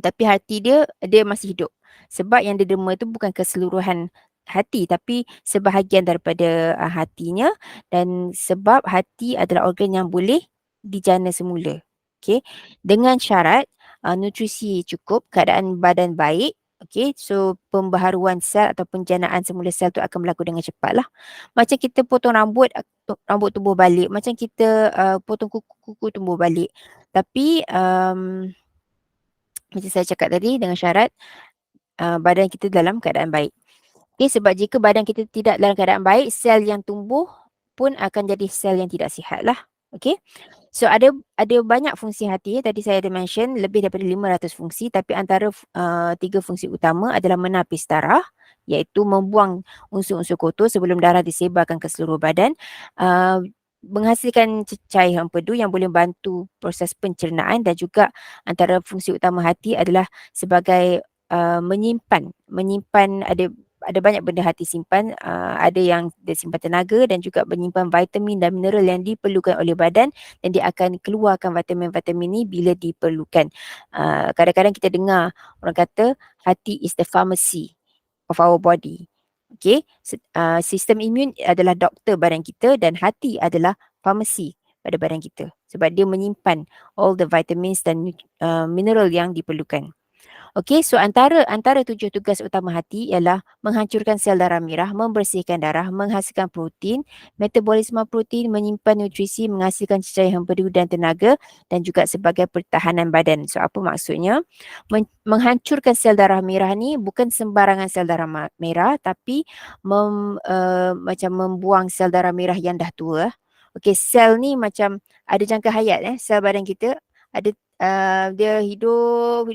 tapi hati dia masih hidup. Sebab yang dia derma tu bukan keseluruhan hati, tapi sebahagian daripada hatinya, dan sebab hati adalah organ yang boleh dijana semula. Okay. Dengan syarat nutrisi cukup, keadaan badan baik. Okay, so pembaharuan sel atau penjanaan semula sel tu akan berlaku dengan cepat lah. Macam kita potong rambut tumbuh balik. Macam kita potong kuku tumbuh balik. Tapi macam saya cakap tadi, dengan syarat badan kita dalam keadaan baik. Okay, sebab jika badan kita tidak dalam keadaan baik, sel yang tumbuh pun akan jadi sel yang tidak sihat lah. Okay. So ada banyak fungsi hati. Tadi saya ada mention lebih daripada 500 fungsi, tapi antara 3 fungsi utama adalah menapis darah, iaitu membuang unsur-unsur kotor sebelum darah disebarkan ke seluruh badan, menghasilkan cair empedu yang boleh bantu proses pencernaan, dan juga antara fungsi utama hati adalah sebagai menyimpan ada banyak benda hati simpan, ada yang dia simpan tenaga dan juga menyimpan vitamin dan mineral yang diperlukan oleh badan, dan dia akan keluarkan vitamin-vitamin ni bila diperlukan. Kadang-kadang kita dengar orang kata hati is the pharmacy of our body. Okay, sistem imun adalah doktor badan kita dan hati adalah pharmacy pada badan kita, sebab dia menyimpan all the vitamins dan mineral yang diperlukan. Okey, so antara 7 tugas utama hati ialah menghancurkan sel darah merah, membersihkan darah, menghasilkan protein, metabolisme protein, menyimpan nutrisi, menghasilkan cecair empedu dan tenaga, dan juga sebagai pertahanan badan. So apa maksudnya? Menghancurkan sel darah merah ni bukan sembarangan sel darah merah, tapi macam membuang sel darah merah yang dah tua. Okey, sel ni macam ada jangka hayat sel badan kita ada dia hidup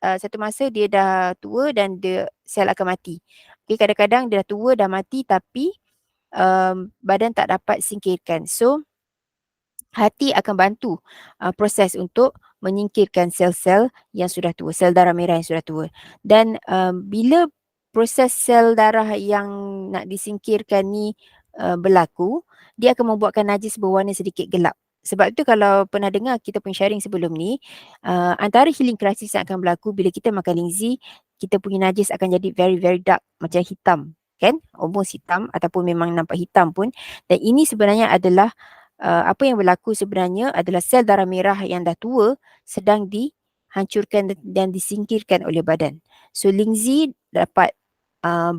satu masa dia dah tua dan sel akan mati. Okay, kadang-kadang dia dah tua dah mati tapi badan tak dapat singkirkan. So hati akan bantu proses untuk menyingkirkan sel-sel yang sudah tua, sel darah merah yang sudah tua. Dan bila proses sel darah yang nak disingkirkan ni berlaku, dia akan membuatkan najis berwarna sedikit gelap. Sebab itu kalau pernah dengar kita punya sharing sebelum ni, antara healing crisis yang akan berlaku bila kita makan lingzi, kita punya najis akan jadi very very dark, macam hitam kan, almost hitam ataupun memang nampak hitam pun. Dan ini sebenarnya adalah apa yang berlaku sebenarnya adalah sel darah merah yang dah tua sedang dihancurkan dan disingkirkan oleh badan. So lingzi dapat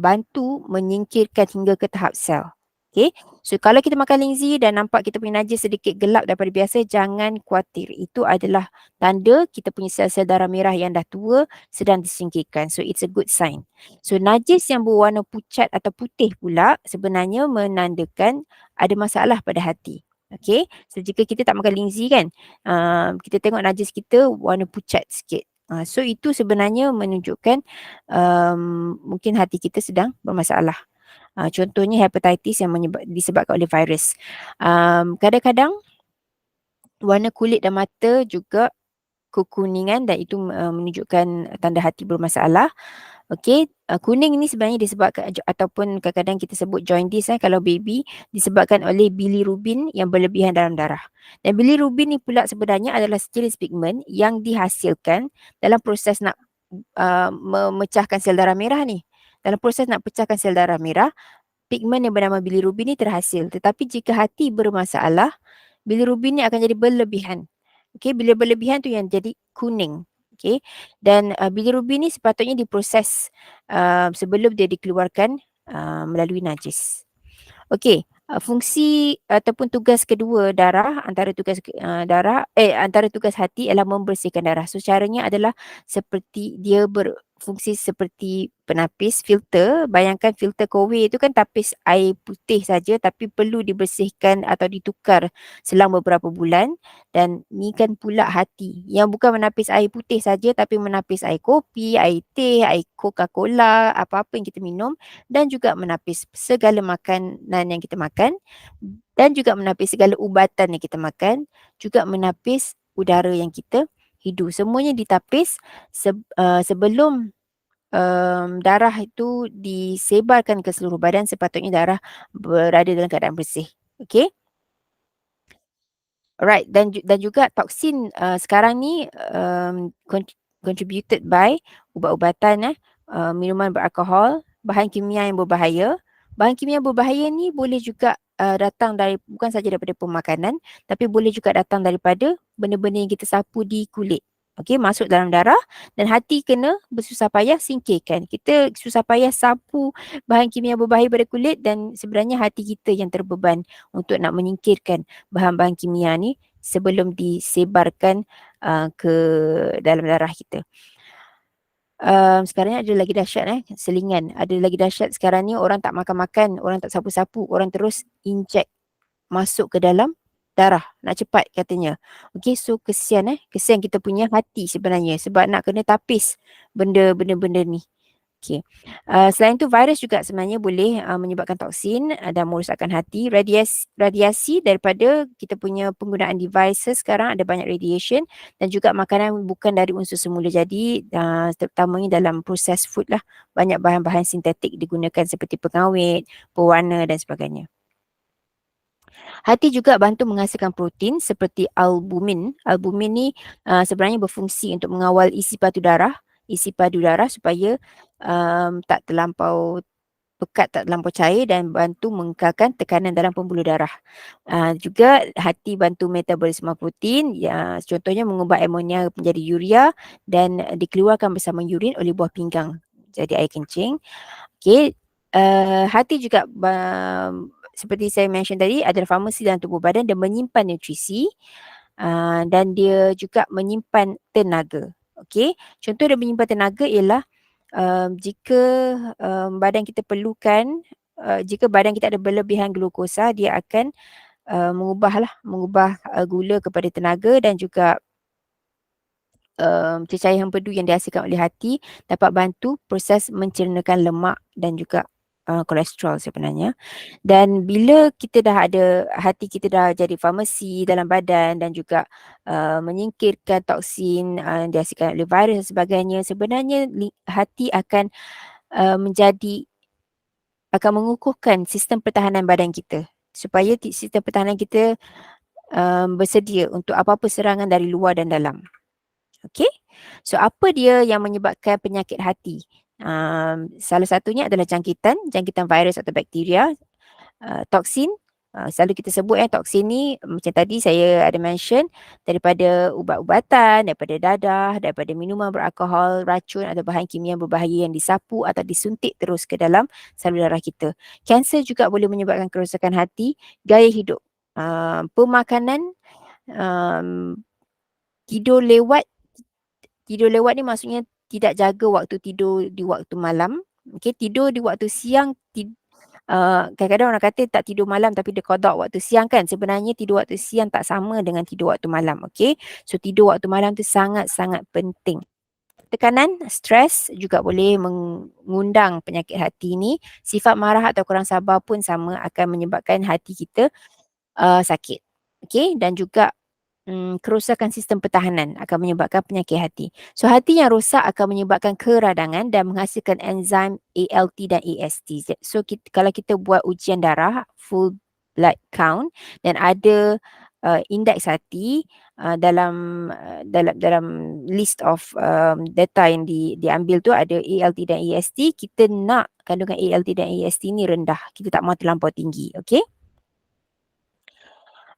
bantu menyingkirkan hingga ke tahap sel. Okay, so kalau kita makan lingzi dan nampak kita punya najis sedikit gelap daripada biasa, jangan khawatir. Itu adalah tanda kita punya sel-sel darah merah yang dah tua sedang disingkirkan. So it's a good sign. So najis yang berwarna pucat atau putih pula sebenarnya menandakan ada masalah pada hati. Okay, so jika kita tak makan lingzi kan, kita tengok najis kita warna pucat sikit. So itu sebenarnya menunjukkan mungkin hati kita sedang bermasalah. Contohnya hepatitis yang disebabkan oleh virus. Kadang-kadang warna kulit dan mata juga kekuningan dan itu menunjukkan tanda hati bermasalah. Okey, kuning ni sebenarnya disebabkan ataupun kadang-kadang kita sebut jaundice kalau baby disebabkan oleh bilirubin yang berlebihan dalam darah. Dan bilirubin ni pula sebenarnya adalah sejenis pigmen yang dihasilkan dalam proses nak memecahkan sel darah merah ni. Dalam proses nak pecahkan sel darah merah, pigmen yang bernama bilirubin ni terhasil. Tetapi jika hati bermasalah, bilirubin ni akan jadi berlebihan. Okey, bila berlebihan tu yang jadi kuning. Okey. Dan bilirubin ni sepatutnya diproses sebelum dia dikeluarkan melalui najis. Okey, fungsi ataupun tugas kedua darah antara tugas hati ialah membersihkan darah. So caranya adalah seperti dia berfungsi seperti penapis filter. Bayangkan filter Kowe itu kan tapis air putih saja tapi perlu dibersihkan atau ditukar selang beberapa bulan, dan ni kan pula hati yang bukan menapis air putih saja tapi menapis air kopi, air teh, air Coca-Cola, apa-apa yang kita minum, dan juga menapis segala makanan yang kita makan, dan juga menapis segala ubatan yang kita makan, juga menapis udara yang kita hidu. Semuanya ditapis sebelum darah itu disebarkan ke seluruh badan. Sepatutnya darah berada dalam keadaan bersih. Okey? Alright, dan juga toksin sekarang ni contributed by ubat-ubatan, minuman beralkohol, bahan kimia yang berbahaya. Bahan kimia berbahaya ni boleh juga datang dari bukan saja daripada pemakanan, tapi boleh juga datang daripada benda-benda yang kita sapu di kulit. Okey, masuk dalam darah dan hati kena bersusah payah singkirkan. Kita susah payah sapu bahan kimia berbahaya pada kulit dan sebenarnya hati kita yang terbeban untuk nak menyingkirkan bahan-bahan kimia ni sebelum disebarkan ke dalam darah kita. Sekarang ni ada lagi dahsyat selingan. Ada lagi dahsyat sekarang ni, orang tak makan-makan, orang tak sapu-sapu, orang terus inject masuk ke dalam darah. Nak cepat katanya. Okey, so kesian kesian kita punya hati sebenarnya sebab nak kena tapis benda-benda ni. Okey. Selain tu virus juga sebenarnya boleh menyebabkan toksin dan merosakkan hati. Radiasi daripada kita punya penggunaan devices sekarang ada banyak radiation, dan juga makanan bukan dari unsur semula jadi, terutamanya dalam processed food lah. Banyak bahan-bahan sintetik digunakan seperti pengawet, pewarna dan sebagainya. Hati juga bantu menghasilkan protein seperti albumin. Albumin ni sebenarnya berfungsi untuk mengawal isi padu darah supaya tak terlampau pekat, tak terlampau cair, dan bantu mengekalkan tekanan dalam pembuluh darah. Juga hati bantu metabolisme protein, contohnya mengubah amonia menjadi urea dan dikeluarkan bersama urin oleh buah pinggang jadi air kencing. Okey, hati juga seperti saya mention tadi adalah farmasi dalam tubuh badan dan menyimpan nutrisi, dan dia juga menyimpan tenaga. Okey, contoh dia menyimpan tenaga ialah jika badan kita perlukan, jika badan kita ada berlebihan glukosa, dia akan mengubah gula kepada tenaga, dan juga cecair empedu yang dihasilkan oleh hati dapat bantu proses mencernakan lemak dan juga kolesterol sebenarnya. Dan bila kita dah ada, hati kita dah jadi farmasi dalam badan dan juga menyingkirkan toksin yang dihasilkan oleh virus dan sebagainya, sebenarnya hati akan akan mengukuhkan sistem pertahanan badan kita supaya sistem pertahanan kita bersedia untuk apa-apa serangan dari luar dan dalam. Okey, so apa dia yang menyebabkan penyakit hati? Salah satunya adalah jangkitan virus atau bakteria, toksin. Selalu kita sebut toksin ni macam tadi saya ada mention, daripada ubat-ubatan, daripada dadah, daripada minuman beralkohol, racun atau bahan kimia berbahaya yang disapu atau disuntik terus ke dalam salur darah kita. Kanser juga boleh menyebabkan kerosakan hati, gaya hidup, pemakanan, tidur lewat ni maksudnya tidak jaga waktu tidur di waktu malam. Okey, tidur di waktu siang, kadang-kadang orang kata tak tidur malam tapi dia qada waktu siang kan. Sebenarnya tidur waktu siang tak sama dengan tidur waktu malam. Okey, so tidur waktu malam tu sangat-sangat penting. Tekanan, stres juga boleh mengundang penyakit hati ni. Sifat marah atau kurang sabar pun sama akan menyebabkan hati kita sakit. Okey, dan juga kerosakan sistem pertahanan akan menyebabkan penyakit hati. So hati yang rosak akan menyebabkan keradangan dan menghasilkan enzim ALT dan AST. So kalau kita buat ujian darah full blood count dan ada indeks hati dalam list of data yang diambil tu ada ALT dan AST, kita nak kandungan ALT dan AST ni rendah. Kita tak mahu terlampau tinggi, okey?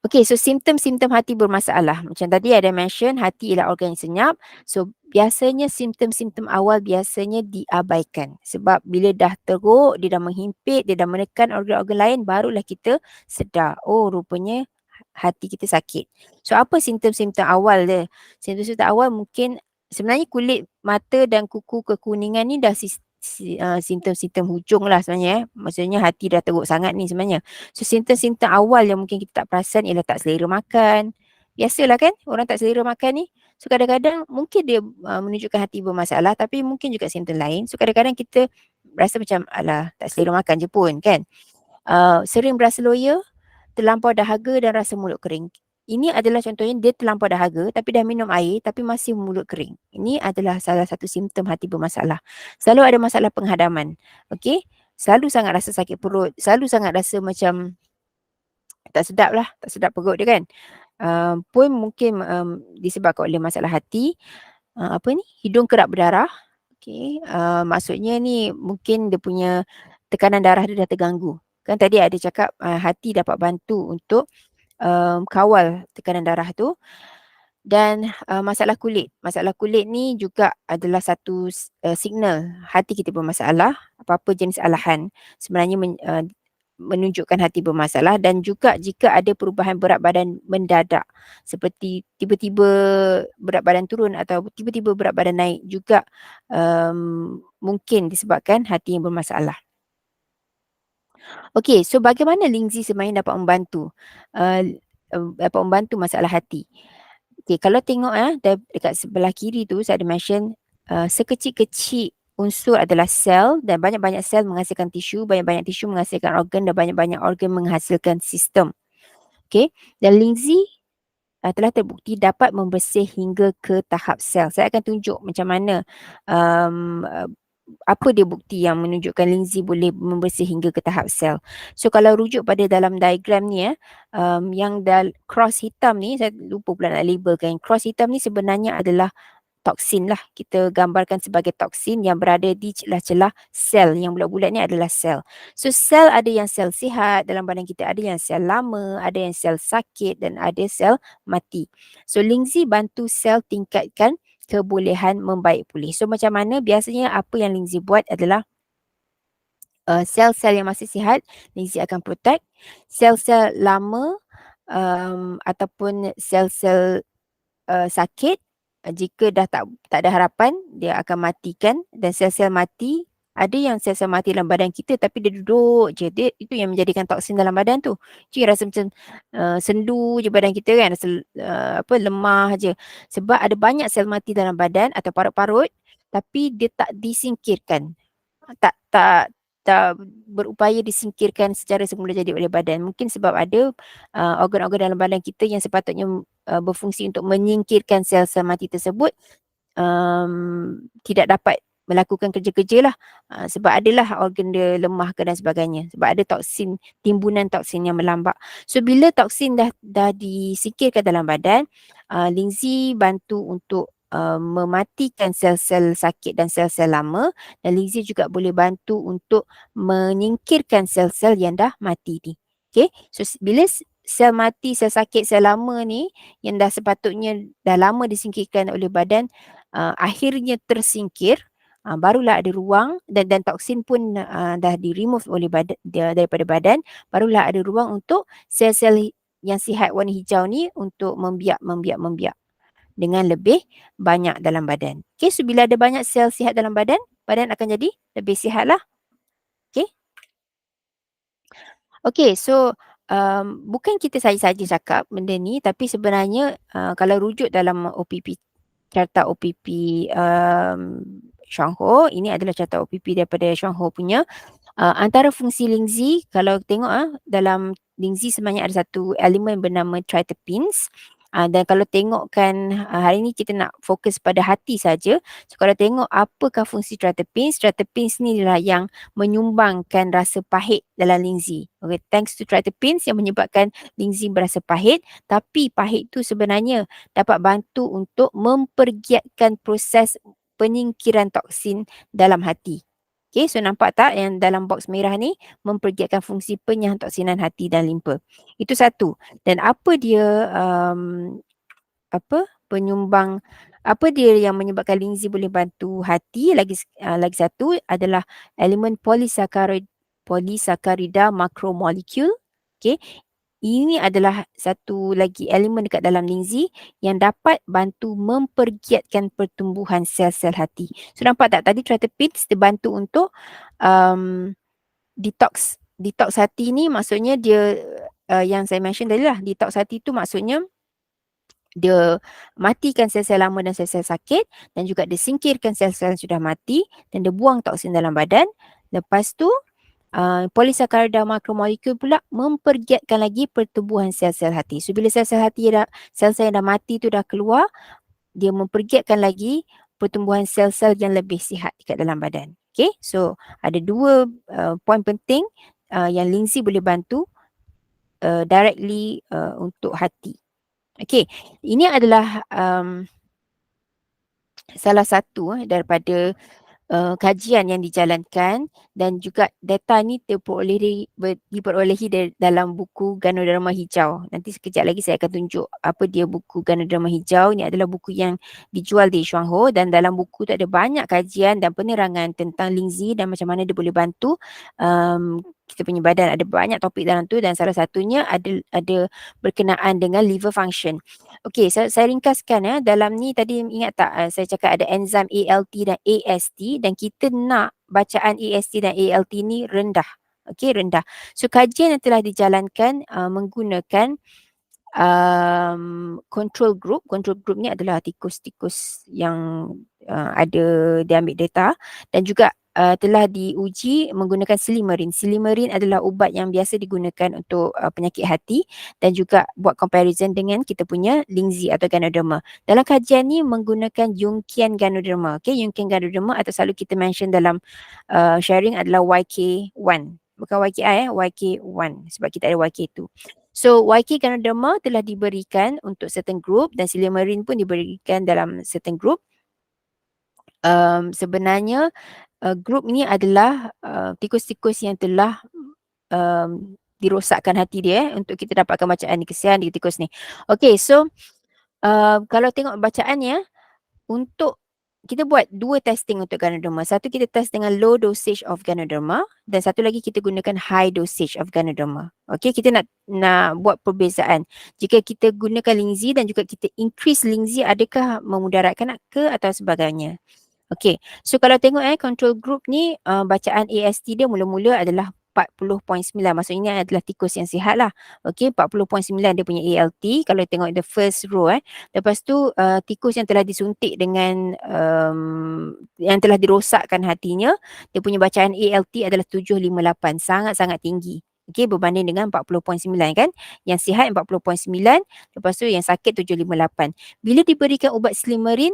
Okay, so simptom-simptom hati bermasalah. Macam tadi ada mention, hati ialah organ yang senyap. So, biasanya simptom-simptom awal biasanya diabaikan. Sebab bila dah teruk, dia dah menghimpit, dia dah menekan organ-organ lain, barulah kita sedar, oh rupanya hati kita sakit. So, apa simptom-simptom awal dia? Simptom-simptom awal mungkin sebenarnya kulit mata dan kuku kekuningan ni dah simptom-simptom hujung lah sebenarnya. Maksudnya hati dah teruk sangat ni sebenarnya. So simptom-simptom awal yang mungkin kita tak perasan ialah tak selera makan. Biasalah kan orang tak selera makan ni. So kadang-kadang mungkin dia menunjukkan hati bermasalah tapi mungkin juga simptom lain. So kadang-kadang kita rasa macam alah tak selera makan je pun kan. Sering berasa loya, terlampau dahaga dan rasa mulut kering. Ini adalah contohnya dia terlampau dahaga tapi dah minum air tapi masih mulut kering. Ini adalah salah satu simptom hati bermasalah. Selalu ada masalah penghadaman. Okey? Selalu sangat rasa sakit perut, selalu sangat rasa macam tak sedap lah, tak sedap perut dia kan. Pun mungkin disebabkan oleh masalah hati. Apa ni? Hidung kerap berdarah. Okay. Maksudnya ni mungkin dia punya tekanan darah dia dah terganggu. Kan tadi ada cakap hati dapat bantu untuk kawal tekanan darah tu. Dan masalah kulit. Masalah kulit ni juga adalah satu signal hati kita bermasalah. Apa-apa jenis alahan sebenarnya menunjukkan hati bermasalah. Dan juga jika ada perubahan berat badan mendadak seperti tiba-tiba berat badan turun atau tiba-tiba berat badan naik juga mungkin disebabkan hati yang bermasalah. Okey, so bagaimana Lingzi sebenarnya dapat membantu masalah hati? Okey, kalau tengok dekat sebelah kiri tu saya ada mention sekecil-kecil unsur adalah sel dan banyak-banyak sel menghasilkan tisu, banyak-banyak tisu menghasilkan organ dan banyak-banyak organ menghasilkan sistem. Okey, dan Lingzi telah terbukti dapat membersih hingga ke tahap sel. Saya akan tunjuk macam mana apa dia bukti yang menunjukkan Lingzi boleh membersih hingga ke tahap sel. So kalau rujuk pada dalam diagram ni yang cross hitam ni, saya lupa pula nak labelkan. Cross hitam ni sebenarnya adalah toksin lah. Kita gambarkan sebagai toksin yang berada di celah-celah sel. Yang bulat-bulat ni adalah sel. So sel ada yang sel sihat dalam badan kita, ada yang sel lama, ada yang sel sakit dan ada sel mati. So Lingzi bantu sel tingkatkan kebolehan membaik pulih. So macam mana biasanya apa yang Lingzi buat adalah sel-sel yang masih sihat Lingzi akan protect. Sel-sel lama ataupun sel-sel sakit jika dah tak ada harapan dia akan matikan. Dan sel-sel mati, ada yang sel-sel mati dalam badan kita tapi dia duduk je, itu yang menjadikan toksin dalam badan tu. Cik rasa macam sendu je badan kita kan, rasa lemah je sebab ada banyak sel mati dalam badan atau parut-parut tapi dia tak disingkirkan, tak berupaya disingkirkan secara semula jadi oleh badan. Mungkin sebab ada organ-organ dalam badan kita yang sepatutnya berfungsi untuk menyingkirkan sel-sel mati tersebut tidak dapat melakukan kerja-kerja lah sebab adalah organ dia lemah ke dan sebagainya, sebab ada toksin, timbunan toksin yang melambak. So bila toksin dah disingkirkan dalam badan, Lingzi bantu untuk mematikan sel-sel sakit dan sel-sel lama, dan Lingzi juga boleh bantu untuk menyingkirkan sel-sel yang dah mati ni. Okay, so bila sel mati, sel sakit, sel lama ni yang dah sepatutnya dah lama disingkirkan oleh badan akhirnya tersingkir, barulah ada ruang dan toksin pun dah di-remove oleh daripada badan, barulah ada ruang untuk sel-sel yang sihat warna hijau ni untuk membiak dengan lebih banyak dalam badan. Okay, so bila ada banyak sel sihat dalam badan akan jadi lebih sihat lah. Okay. Okay, so bukan kita saja cakap benda ni, tapi sebenarnya kalau rujuk dalam OPP, carta OPP Chuang Ho, ini adalah carta OPP daripada Chuang Ho punya. Antara fungsi Lingzi, kalau tengok dalam Lingzi sebenarnya ada satu elemen bernama triterpenes. Dan kalau tengokkan hari ni kita nak fokus pada hati saja. So kalau tengok apakah fungsi tritterpenes, tritterpenes ni adalah yang menyumbangkan rasa pahit dalam linzi. Okay, thanks to tritterpenes yang menyebabkan linzi berasa pahit, tapi pahit tu sebenarnya dapat bantu untuk mempergiatkan proses penyingkiran toksin dalam hati. Okay, so nampak tak yang dalam box merah ni mempergiatkan fungsi penyantoksinan hati dan limpa. Itu satu. Dan apa dia penyumbang, apa dia yang menyebabkan linzi boleh bantu hati, lagi satu adalah elemen polisakarida makromolecule. Okay, ini adalah satu lagi elemen dekat dalam linzi yang dapat bantu mempergiatkan pertumbuhan sel-sel hati. So nampak tak tadi tritterpenes dia bantu untuk detox hati ni, maksudnya dia yang saya mention tadi lah, detox hati tu maksudnya dia matikan sel-sel lama dan sel-sel sakit, dan juga dia singkirkan sel-sel yang sudah mati dan dia buang toksin dalam badan. Lepas tu polisakarida makromolekul pula mempergiatkan lagi pertumbuhan sel-sel hati. So bila sel-sel hati sel-sel yang dah mati tu dah keluar, dia mempergiatkan lagi pertumbuhan sel-sel yang lebih sihat dekat dalam badan. Okay, so ada dua poin penting yang linzi boleh bantu directly untuk hati. Okay, ini adalah salah satu daripada kajian yang dijalankan, dan juga data ni diperolehi dalam buku Ganoderma Hijau. Nanti sekejap lagi saya akan tunjuk apa dia buku Ganoderma Hijau. Ini adalah buku yang dijual di Shuangho, dan dalam buku tu ada banyak kajian dan penerangan tentang linzi dan macam mana dia boleh bantu kita punya badan. Ada banyak topik dalam tu, dan salah satunya ada berkenaan dengan liver function. Okey, saya ringkaskan ya. Dalam ni tadi ingat tak saya cakap ada enzim ALT dan AST, dan kita nak bacaan AST dan ALT ni rendah. Okey, rendah. So kajian yang telah dijalankan menggunakan control group. Control group ni adalah tikus-tikus yang ada diambil data, dan juga telah diuji menggunakan Silymarin. Silymarin adalah ubat yang biasa digunakan untuk penyakit hati, dan juga buat comparison dengan kita punya linzi atau Ganoderma. Dalam kajian ni menggunakan Jungian Ganoderma. Okay, Jungian Ganoderma atau selalu kita mention dalam sharing adalah YK1. Bukan YKI, YK1 sebab kita ada YK2. So YK Ganoderma telah diberikan untuk certain group, dan Silymarin pun diberikan dalam certain group. Sebenarnya group ni adalah tikus-tikus yang telah dirosakkan hati dia untuk kita dapatkan bacaan ni. Kesian di tikus ni. Okay, so kalau tengok bacaannya, untuk kita buat dua testing untuk Ganoderma. Satu kita test dengan low dosage of Ganoderma, dan satu lagi kita gunakan high dosage of Ganoderma. Okay, kita nak buat perbezaan. Jika kita gunakan linzi dan juga kita increase linzi, adakah memudaratkan ke atau sebagainya. Okay, so kalau tengok control group ni bacaan AST dia mula-mula adalah 40.9. Maksudnya ini adalah tikus yang sihat lah. Okay, 40.9 dia punya ALT kalau tengok the first row. Lepas tu tikus yang telah disuntik dengan yang telah dirosakkan hatinya, dia punya bacaan ALT adalah 758. Sangat-sangat tinggi. Okay, berbanding dengan 40.9 kan. Yang sihat 40.9, lepas tu yang sakit 758. Bila diberikan ubat Silymarin,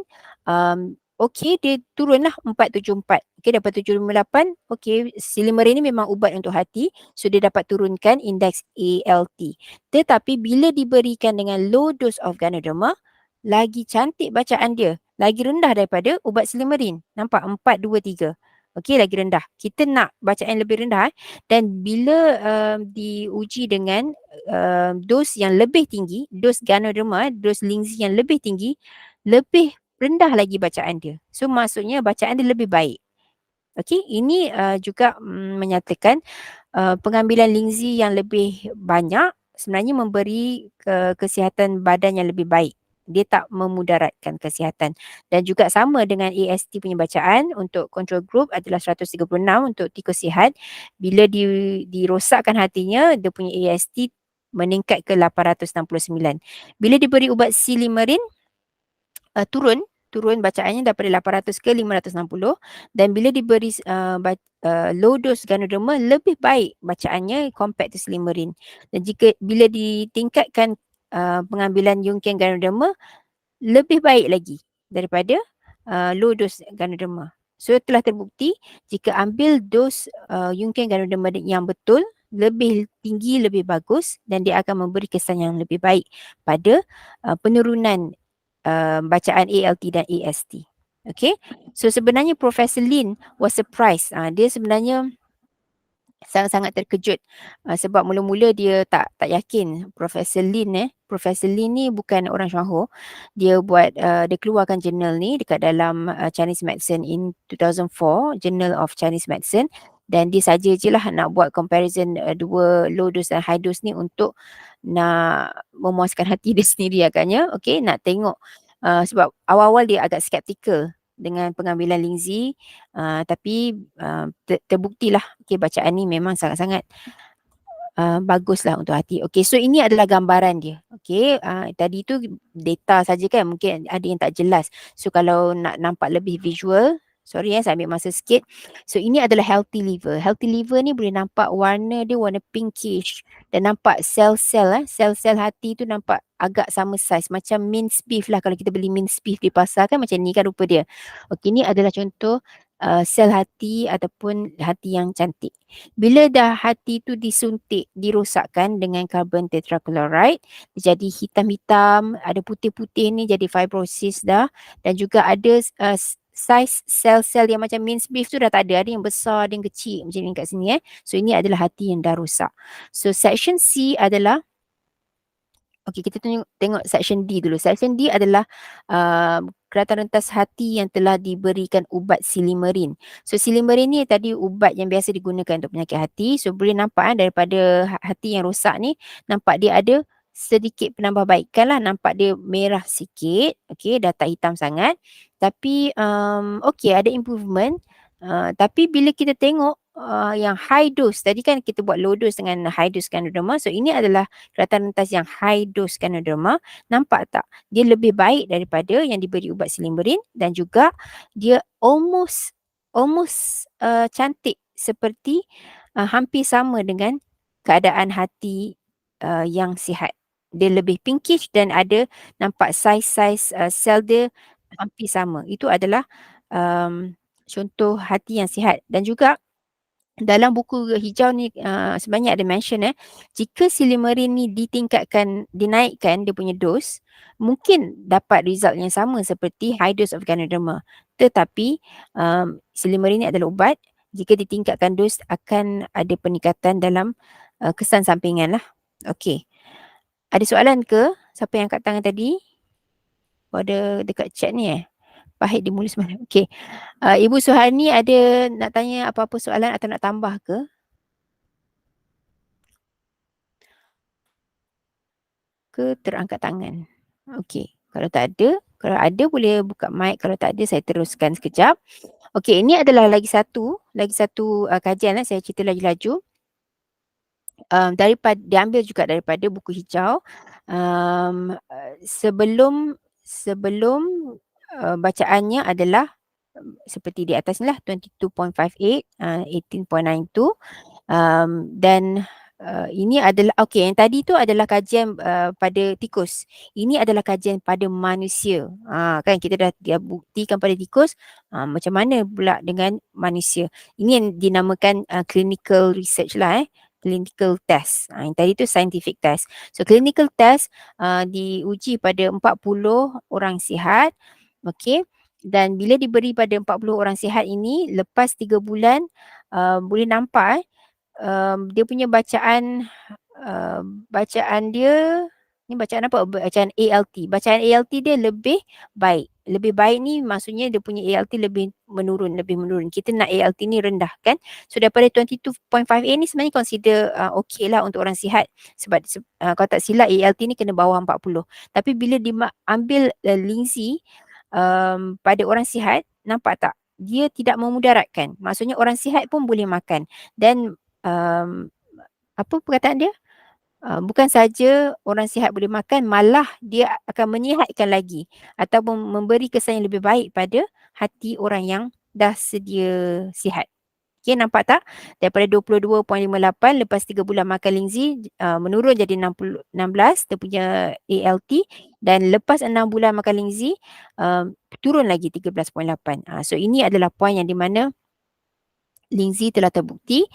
okey, dia turunlah 474. Okey, dapat 758. Okey, Silymarin ni memang ubat untuk hati. So, dia dapat turunkan indeks ALT. Tetapi bila diberikan dengan low dose of Ganoderma, lagi cantik bacaan dia. Lagi rendah daripada ubat Silymarin. Nampak? 423. Okey, lagi rendah. Kita nak bacaan yang lebih rendah. Dan bila diuji dengan dos yang lebih tinggi, dos Ganoderma, dos linzi yang lebih tinggi, lebih rendah lagi bacaan dia. So maksudnya bacaan dia lebih baik. Okey, ini juga menyatakan pengambilan linzi yang lebih banyak sebenarnya memberi kesihatan badan yang lebih baik. Dia tak memudaratkan kesihatan. Dan juga sama dengan AST punya bacaan untuk control group adalah 136 untuk tikus sihat. Bila dirosakkan hatinya, dia punya AST meningkat ke 869. Bila diberi ubat Silymarin, turun bacaannya daripada 800 ke 560, dan bila diberi low dose Ganoderma lebih baik bacaannya compared to Silymarin. Dan bila ditingkatkan pengambilan Yungken Ganoderma lebih baik lagi daripada low dose Ganoderma. So telah terbukti jika ambil dos Yungken Ganoderma yang betul, lebih tinggi, lebih bagus dan dia akan memberi kesan yang lebih baik pada penurunan bacaan ALT dan AST. Okay, so sebenarnya Professor Lin was surprised. Dia sebenarnya sangat-sangat terkejut sebab mula-mula dia tak yakin Professor Lin ni bukan orang Johor. Dia dia keluarkan jurnal ni dekat dalam Chinese Medicine in 2004, Journal of Chinese Medicine, dan dia saja je lah nak buat comparison dua low dose dan high dose ni untuk nak memuaskan hati dia sendiri agaknya. Okay, nak tengok sebab awal-awal dia agak skeptikal dengan pengambilan Lindsay, tapi terbuktilah bacaan ni memang sangat-sangat baguslah untuk hati. Okay, so ini adalah gambaran dia. Okay, tadi tu data saja kan, mungkin ada yang tak jelas. So kalau nak nampak lebih visual, sorry saya ambil masa sikit. So ini adalah healthy liver. Healthy liver ni boleh nampak warna dia warna pinkish dan nampak sel-sel sel-sel hati tu nampak agak sama saiz macam minced beef lah. Kalau kita beli minced beef di pasar kan macam ni kan rupa dia. Okey, ni adalah contoh sel hati ataupun hati yang cantik. Bila dah hati tu disuntik, dirosakkan dengan karbon tetrachloride, dia jadi hitam-hitam, ada putih-putih ni jadi fibrosis dah, dan juga ada saiz sel-sel yang macam minced beef tu dah tak ada yang besar, ada yang kecil macam ni kat sini So ini adalah hati yang dah rosak. So section C adalah, okey, kita tengok section D dulu. Section D adalah keratan rentas hati yang telah diberikan ubat Silymarin. So Silymarin ni tadi ubat yang biasa digunakan untuk penyakit hati. So boleh nampak daripada hati yang rosak ni, nampak dia ada sedikit penambahbaikan lah. Nampak dia merah sikit. Okay, dah tak hitam sangat. Tapi okay, ada improvement. Tapi bila kita tengok yang high dose, tadi kan kita buat low dose dengan high dose Ganoderma. So ini adalah keratan rentas yang high dose Ganoderma. Nampak tak? Dia lebih baik daripada yang diberi ubat Silymarin dan juga dia almost cantik seperti hampir sama dengan keadaan hati yang sihat. Dia lebih pinkish dan ada nampak saiz-saiz sel dia hampir sama. Itu adalah contoh hati yang sihat. Dan juga dalam buku hijau ni sebenarnya ada mention jika Silymarin ni dinaikkan dia punya dos, mungkin dapat result yang sama seperti high dose of Ganoderma. Tetapi Silymarin ni adalah ubat, jika ditingkatkan dos akan ada peningkatan dalam kesan sampingan lah. Okey. Ada soalan ke? Siapa yang angkat tangan tadi? Ada dekat chat ni Pahit di mulut semalam. Okey. Ibu Suharni ada nak tanya apa-apa soalan atau nak tambah ke? Ke terangkat tangan? Okey. Kalau ada boleh buka mic. Kalau tak ada saya teruskan sekejap. Okey, ini adalah lagi satu kajian saya cerita lagi laju. Diambil juga daripada buku hijau. Sebelum bacaannya adalah seperti di atas ni lah 22.58, 18.92 dan ini adalah yang tadi tu adalah kajian pada tikus. Ini adalah kajian pada manusia. Kan kita dah buktikan pada tikus, macam mana pula dengan manusia. Ini yang dinamakan clinical research lah clinical test. Yang tadi tu scientific test. So clinical test diuji pada 40 orang sihat. Okey. Dan bila diberi pada 40 orang sihat ini, lepas 3 bulan boleh nampak dia punya bacaan dia ni bacaan apa? Bacaan ALT. Bacaan ALT dia lebih baik. Lebih baik ni maksudnya dia punya ALT lebih menurun. Kita nak ALT ni rendah kan. So daripada 22.58 ni sebenarnya consider okay lah untuk orang sihat. Sebab kalau tak silap ALT ni kena bawah 40. Tapi bila diambil Lindsay pada orang sihat, nampak tak? Dia tidak memudaratkan. Maksudnya orang sihat pun boleh makan. Dan apa perkataan dia? Bukan saja orang sihat boleh makan, malah dia akan menyihatkan lagi ataupun memberi kesan yang lebih baik pada hati orang yang dah sedia sihat. Okay, nampak tak? Daripada 22.58 lepas 3 bulan makan Lingzi menurun jadi 16 dia punya ALT, dan lepas 6 bulan makan Lingzi turun lagi 13.8. So ini adalah poin yang di mana Lingzi telah terbukti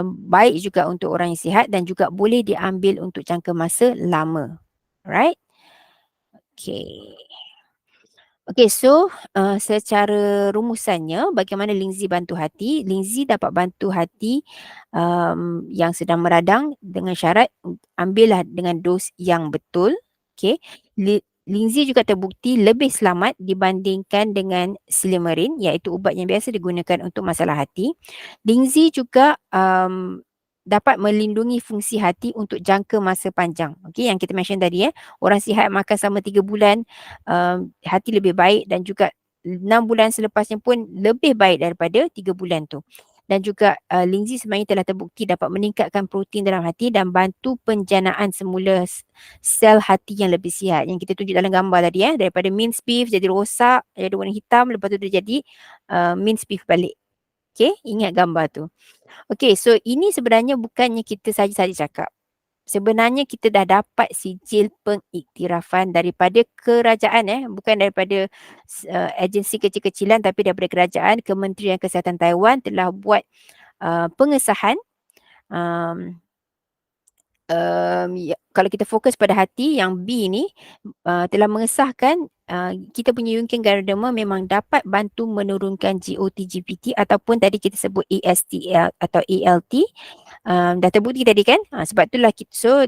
baik juga untuk orang yang sihat dan juga boleh diambil untuk jangka masa lama. Alright? Okay. Okay, so secara rumusannya bagaimana Lingzi bantu hati? Lingzi dapat bantu hati yang sedang meradang dengan syarat ambillah dengan dos yang betul. Okay. Lingzi juga terbukti lebih selamat dibandingkan dengan Silymarin, iaitu ubat yang biasa digunakan untuk masalah hati. Lingzi juga dapat melindungi fungsi hati untuk jangka masa panjang. Okay, yang kita mention tadi orang sihat makan selama 3 bulan, hati lebih baik, dan juga 6 bulan selepasnya pun lebih baik daripada 3 bulan tu. Dan juga Lingzi sebenarnya telah terbukti dapat meningkatkan protein dalam hati dan bantu penjanaan semula sel hati yang lebih sihat. Yang kita tunjuk dalam gambar tadi daripada minced beef jadi rosak, jadi warna hitam, lepas tu dia jadi minced beef balik. Okay, ingat gambar tu. Okay, so ini sebenarnya bukannya kita saja-saja cakap. Sebenarnya kita dah dapat sijil pengiktirafan daripada kerajaan, bukan daripada agensi kecil-kecilan, tapi daripada kerajaan. Kementerian Kesihatan Taiwan telah buat pengesahan kalau kita fokus pada hati, yang B ni telah mengesahkan kita punya Yunkin Ganoderma memang dapat bantu menurunkan GOT-GPT ataupun tadi kita sebut ASTL atau ALT. Dah terbukti tadi kan, sebab itulah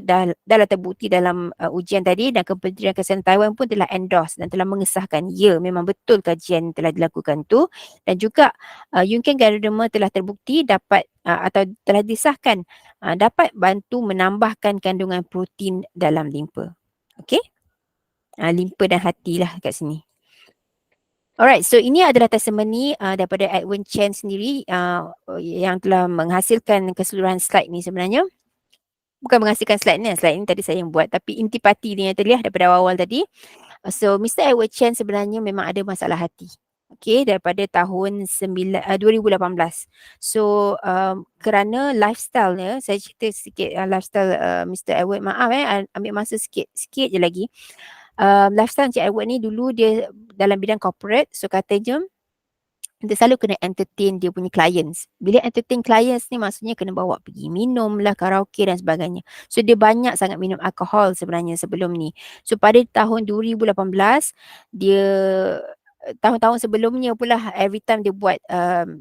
dah terbukti dalam ujian tadi, dan Kementerian Kesihatan Taiwan pun telah endorse dan telah mengesahkan ya memang betul kajian telah dilakukan tu. Dan juga Yunkin Ganoderma telah terbukti dapat atau telah disahkan dapat bantu menambahkan kandungan protein dalam limpa. Okey? Limpa dan hati lah kat sini. Alright, so ini adalah testimoni daripada Edwin Chen sendiri yang telah menghasilkan keseluruhan slide ni sebenarnya. Bukan menghasilkan slide ni tadi saya yang buat, tapi intipati dia tadi daripada awal tadi. So Mr. Edwin Chen sebenarnya memang ada masalah hati. Okay, daripada tahun 2018. So kerana lifestyle-nya, saya cerita sikit lifestyle Mr. Edward, maaf ambil masa sikit je lagi. Lifestyle Encik Edward ni dulu dia dalam bidang corporate, so katanya dia selalu kena entertain dia punya clients. Bila entertain clients ni maksudnya kena bawa pergi minum lah, karaoke dan sebagainya. So dia banyak sangat minum alkohol sebenarnya sebelum ni. So pada tahun 2018, dia tahun-tahun sebelumnya pula every time dia buat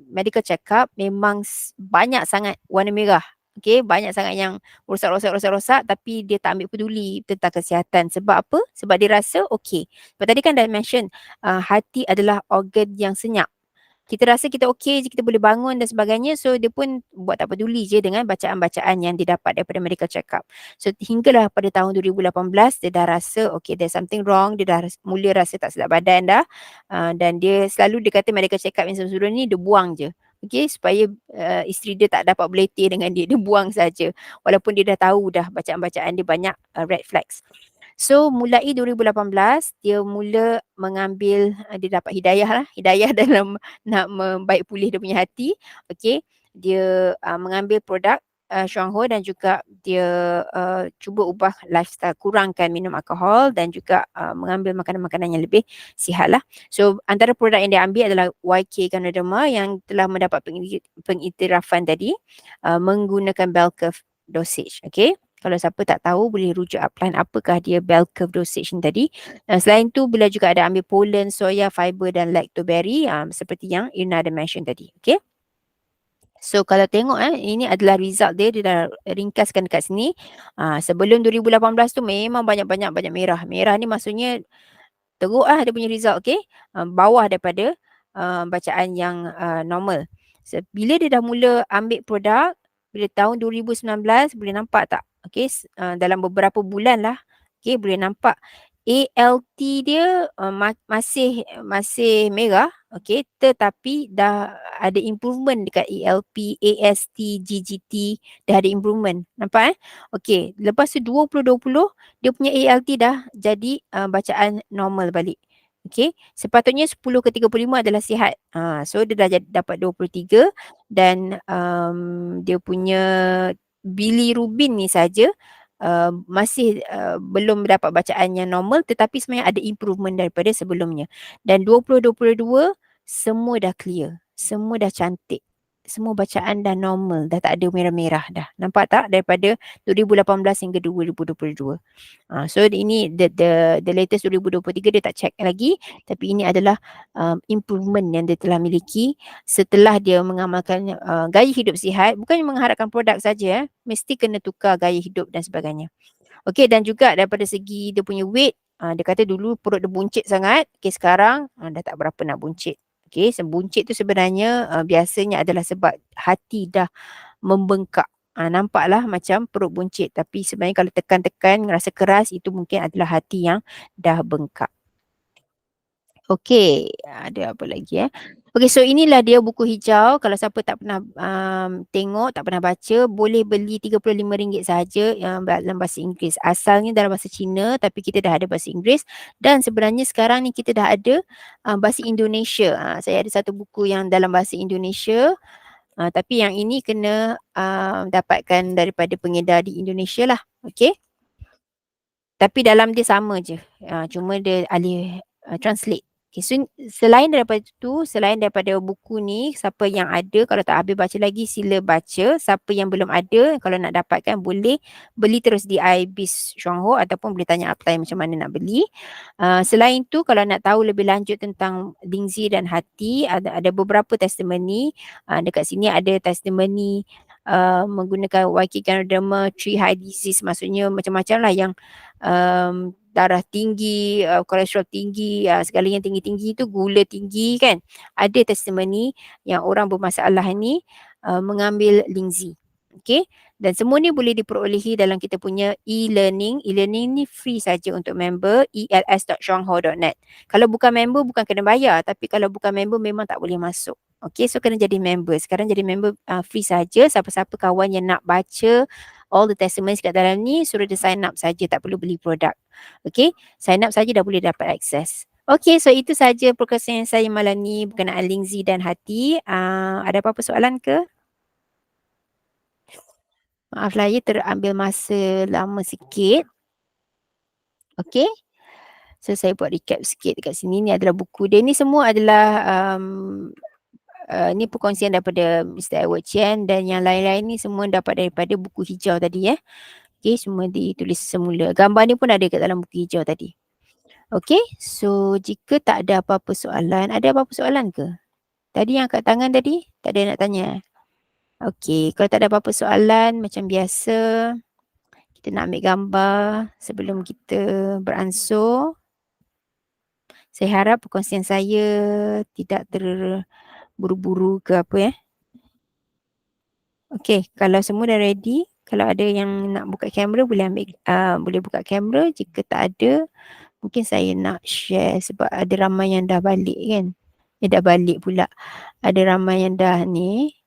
medical check up memang banyak sangat warna merah. Okay, banyak sangat yang rosak, tapi dia tak ambil peduli tentang kesihatan. Sebab apa? Sebab dia rasa okay. Sebab tadi kan dah mention hati adalah organ yang senyap. Kita rasa kita okey je, kita boleh bangun dan sebagainya. So dia pun buat tak peduli je dengan bacaan-bacaan yang dia dapat daripada medical check up. So hinggalah pada tahun 2018 dia dah rasa okay, there's something wrong. Dia dah mula rasa tak sedap badan dah. Dan dia selalu dia kata medical check up yang sebelum ni dia buang je. Okay, supaya isteri dia tak dapat beletih dengan dia. Dia buang saja. Walaupun dia dah tahu dah bacaan-bacaan dia banyak red flags. So mulai 2018 dia mula mengambil dia dapat hidayah dalam nak membaik pulih dia punya hati. Okey, dia mengambil produk Shuanghe dan juga dia cuba ubah lifestyle, kurangkan minum alkohol dan juga mengambil makanan-makanan yang lebih sihat lah. So antara produk yang dia ambil adalah YK Ganoderma yang telah mendapat pengiktirafan tadi menggunakan bell curve dosage. Okey. Kalau siapa tak tahu boleh rujuk upline apakah dia bell curve dosage ni tadi. Selain tu bila juga ada ambil pollen, soya, fiber dan lactoberry seperti yang Irna ada mention tadi. Okay. So kalau tengok ini adalah result dia dah ringkaskan dekat sini. Sebelum 2018 tu memang banyak merah. Merah ni maksudnya teruk dia punya result. Okay. Bawah daripada bacaan yang normal. So, bila dia dah mula ambil produk, bila tahun 2019 boleh nampak tak? Okay, dalam beberapa bulan lah, okay, boleh nampak ALT dia masih merah, okay, tetapi dah ada improvement dekat ALP, AST, GGT, dah ada improvement. Nampak Okay, lepas tu 2020 dia punya ALT dah jadi bacaan normal balik. Okey, sepatutnya 10 ke 35 adalah sihat. So dia dah dapat 23 dan, dia punya bilirubin ni saja, masih, belum dapat bacaan yang normal tetapi sebenarnya ada improvement daripada sebelumnya. Dan 20-22 semua dah clear, semua dah cantik. Semua bacaan dah normal, dah tak ada merah-merah dah. Nampak tak daripada 2018 hingga 2022. So ini the latest 2023 dia tak check lagi, tapi ini adalah improvement yang dia telah miliki setelah dia mengamalkan gaya hidup sihat, bukan mengharapkan produk saja, mesti kena tukar gaya hidup dan sebagainya. Okey, dan juga daripada segi dia punya weight, dia kata dulu perut dia buncit sangat, okey sekarang dah tak berapa nak buncit. Okey, buncit tu sebenarnya biasanya adalah sebab hati dah membengkak. Nampaklah macam perut buncit tapi sebenarnya kalau tekan-tekan rasa keras itu mungkin adalah hati yang dah bengkak. Okey, ada apa lagi? Okey, so inilah dia buku hijau. Kalau siapa tak pernah tengok, tak pernah baca, boleh beli RM35 sahaja dalam bahasa Inggeris. Asalnya dalam bahasa Cina tapi kita dah ada bahasa Inggeris dan sebenarnya sekarang ni kita dah ada bahasa Indonesia. Saya ada satu buku yang dalam bahasa Indonesia. Tapi yang ini kena dapatkan daripada pengedar di Indonesia lah. Okey. Tapi dalam dia sama je. Cuma dia alih translate. Okay, so selain daripada tu, selain daripada buku ni, siapa yang ada, kalau tak habis baca lagi, sila baca. Siapa yang belum ada, kalau nak dapatkan, boleh beli terus di iBiz Shuangho ataupun boleh tanya upline macam mana nak beli. Selain tu, kalau nak tahu lebih lanjut tentang Lingzi dan Hati, ada beberapa testimoni. Dekat sini ada testimoni menggunakan YK Ganoderma Tree High Disease, maksudnya macam-macam lah yang darah tinggi, kolesterol tinggi, segala yang tinggi-tinggi tu, gula tinggi kan. Ada testimoni yang orang bermasalah ni mengambil Lingzi. Okay. Dan semua ni boleh diperolehi dalam kita punya e-learning. E-learning ni free saja untuk member, els.shuangho.net. Kalau bukan member, bukan kena bayar. Tapi kalau bukan member, memang tak boleh masuk. Okay, so kena jadi member. Sekarang jadi member free saja. Siapa-siapa kawan yang nak baca all the testimonies kat dalam ni, suruh dia sign up saja, tak perlu beli produk. Okay, sign up saja dah boleh dapat akses. Okay, so itu saja perkongsian saya malam ni berkenaan Lingzi dan Hati. Ada apa-apa soalan ke? Maaf lah ya, terambil masa lama sikit. Okay. So saya buat recap sikit dekat sini. Ni adalah buku dia. Ni semua adalah ni perkongsian daripada Mr. Edward Chen dan yang lain-lain ni semua dapat daripada buku hijau tadi . Okay, semua ditulis semula. Gambar ni pun ada kat dalam buku hijau tadi. Okay, so jika tak ada apa-apa soalan, ada apa-apa soalan ke? Tadi yang angkat tangan tadi, tak ada nak tanya? Okay, kalau tak ada apa-apa soalan macam biasa, kita nak ambil gambar sebelum kita beransur. Saya harap perkongsian saya tidak terburu-buru ke apa . Okay, kalau semua dah ready, kalau ada yang nak buka kamera boleh ambil, boleh buka kamera. Jika tak ada, mungkin saya nak share sebab ada ramai yang dah balik kan. Dah balik pula. Ada ramai yang dah ni.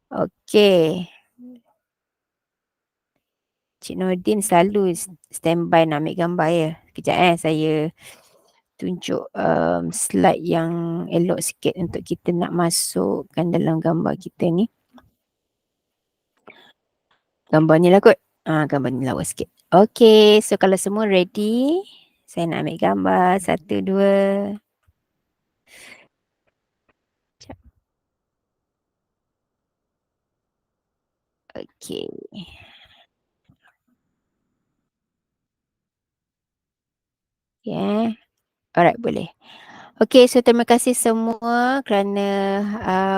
Okay. Cik Nordin selalu standby nak ambil gambar ya. Sekejap saya tunjuk slide yang elok sikit untuk kita nak masukkan dalam gambar kita ni. Gambar ni lah kot. Gambar ni lawa sikit. Okay, so kalau semua ready, saya nak ambil gambar. 1, 2. Okay. Yeah. Alright, boleh. Okay, so terima kasih semua kerana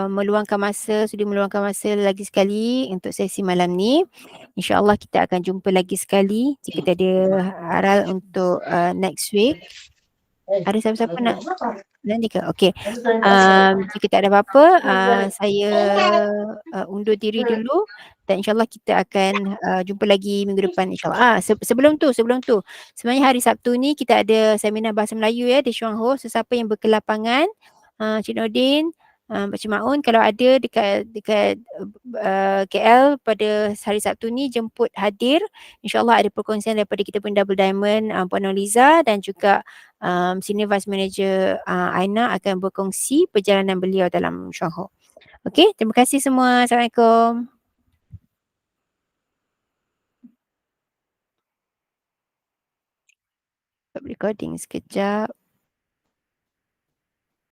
meluangkan masa, sudi meluangkan masa lagi sekali untuk sesi malam ni. InsyaAllah kita akan jumpa lagi sekali jika tak ada aral untuk next week. Ada siapa-siapa nak nanti ke? Okay. Jika tak ada apa-apa, saya undur diri dulu dan insyaAllah kita akan jumpa lagi minggu depan insyaAllah. Sebelum tu, sebenarnya hari Sabtu ni kita ada seminar Bahasa Melayu ya di Shuangho. Sesiapa yang berkelapangan, Cik Nordin, Pakcik Maun kalau ada dekat KL pada hari Sabtu ni jemput hadir. InsyaAllah ada perkongsian daripada kita pun Double Diamond, Puan Noliza dan juga Senior Vice Manager Aina akan berkongsi perjalanan beliau dalam Syahor. Okey, terima kasih semua. Assalamualaikum. Stop recording sekejap.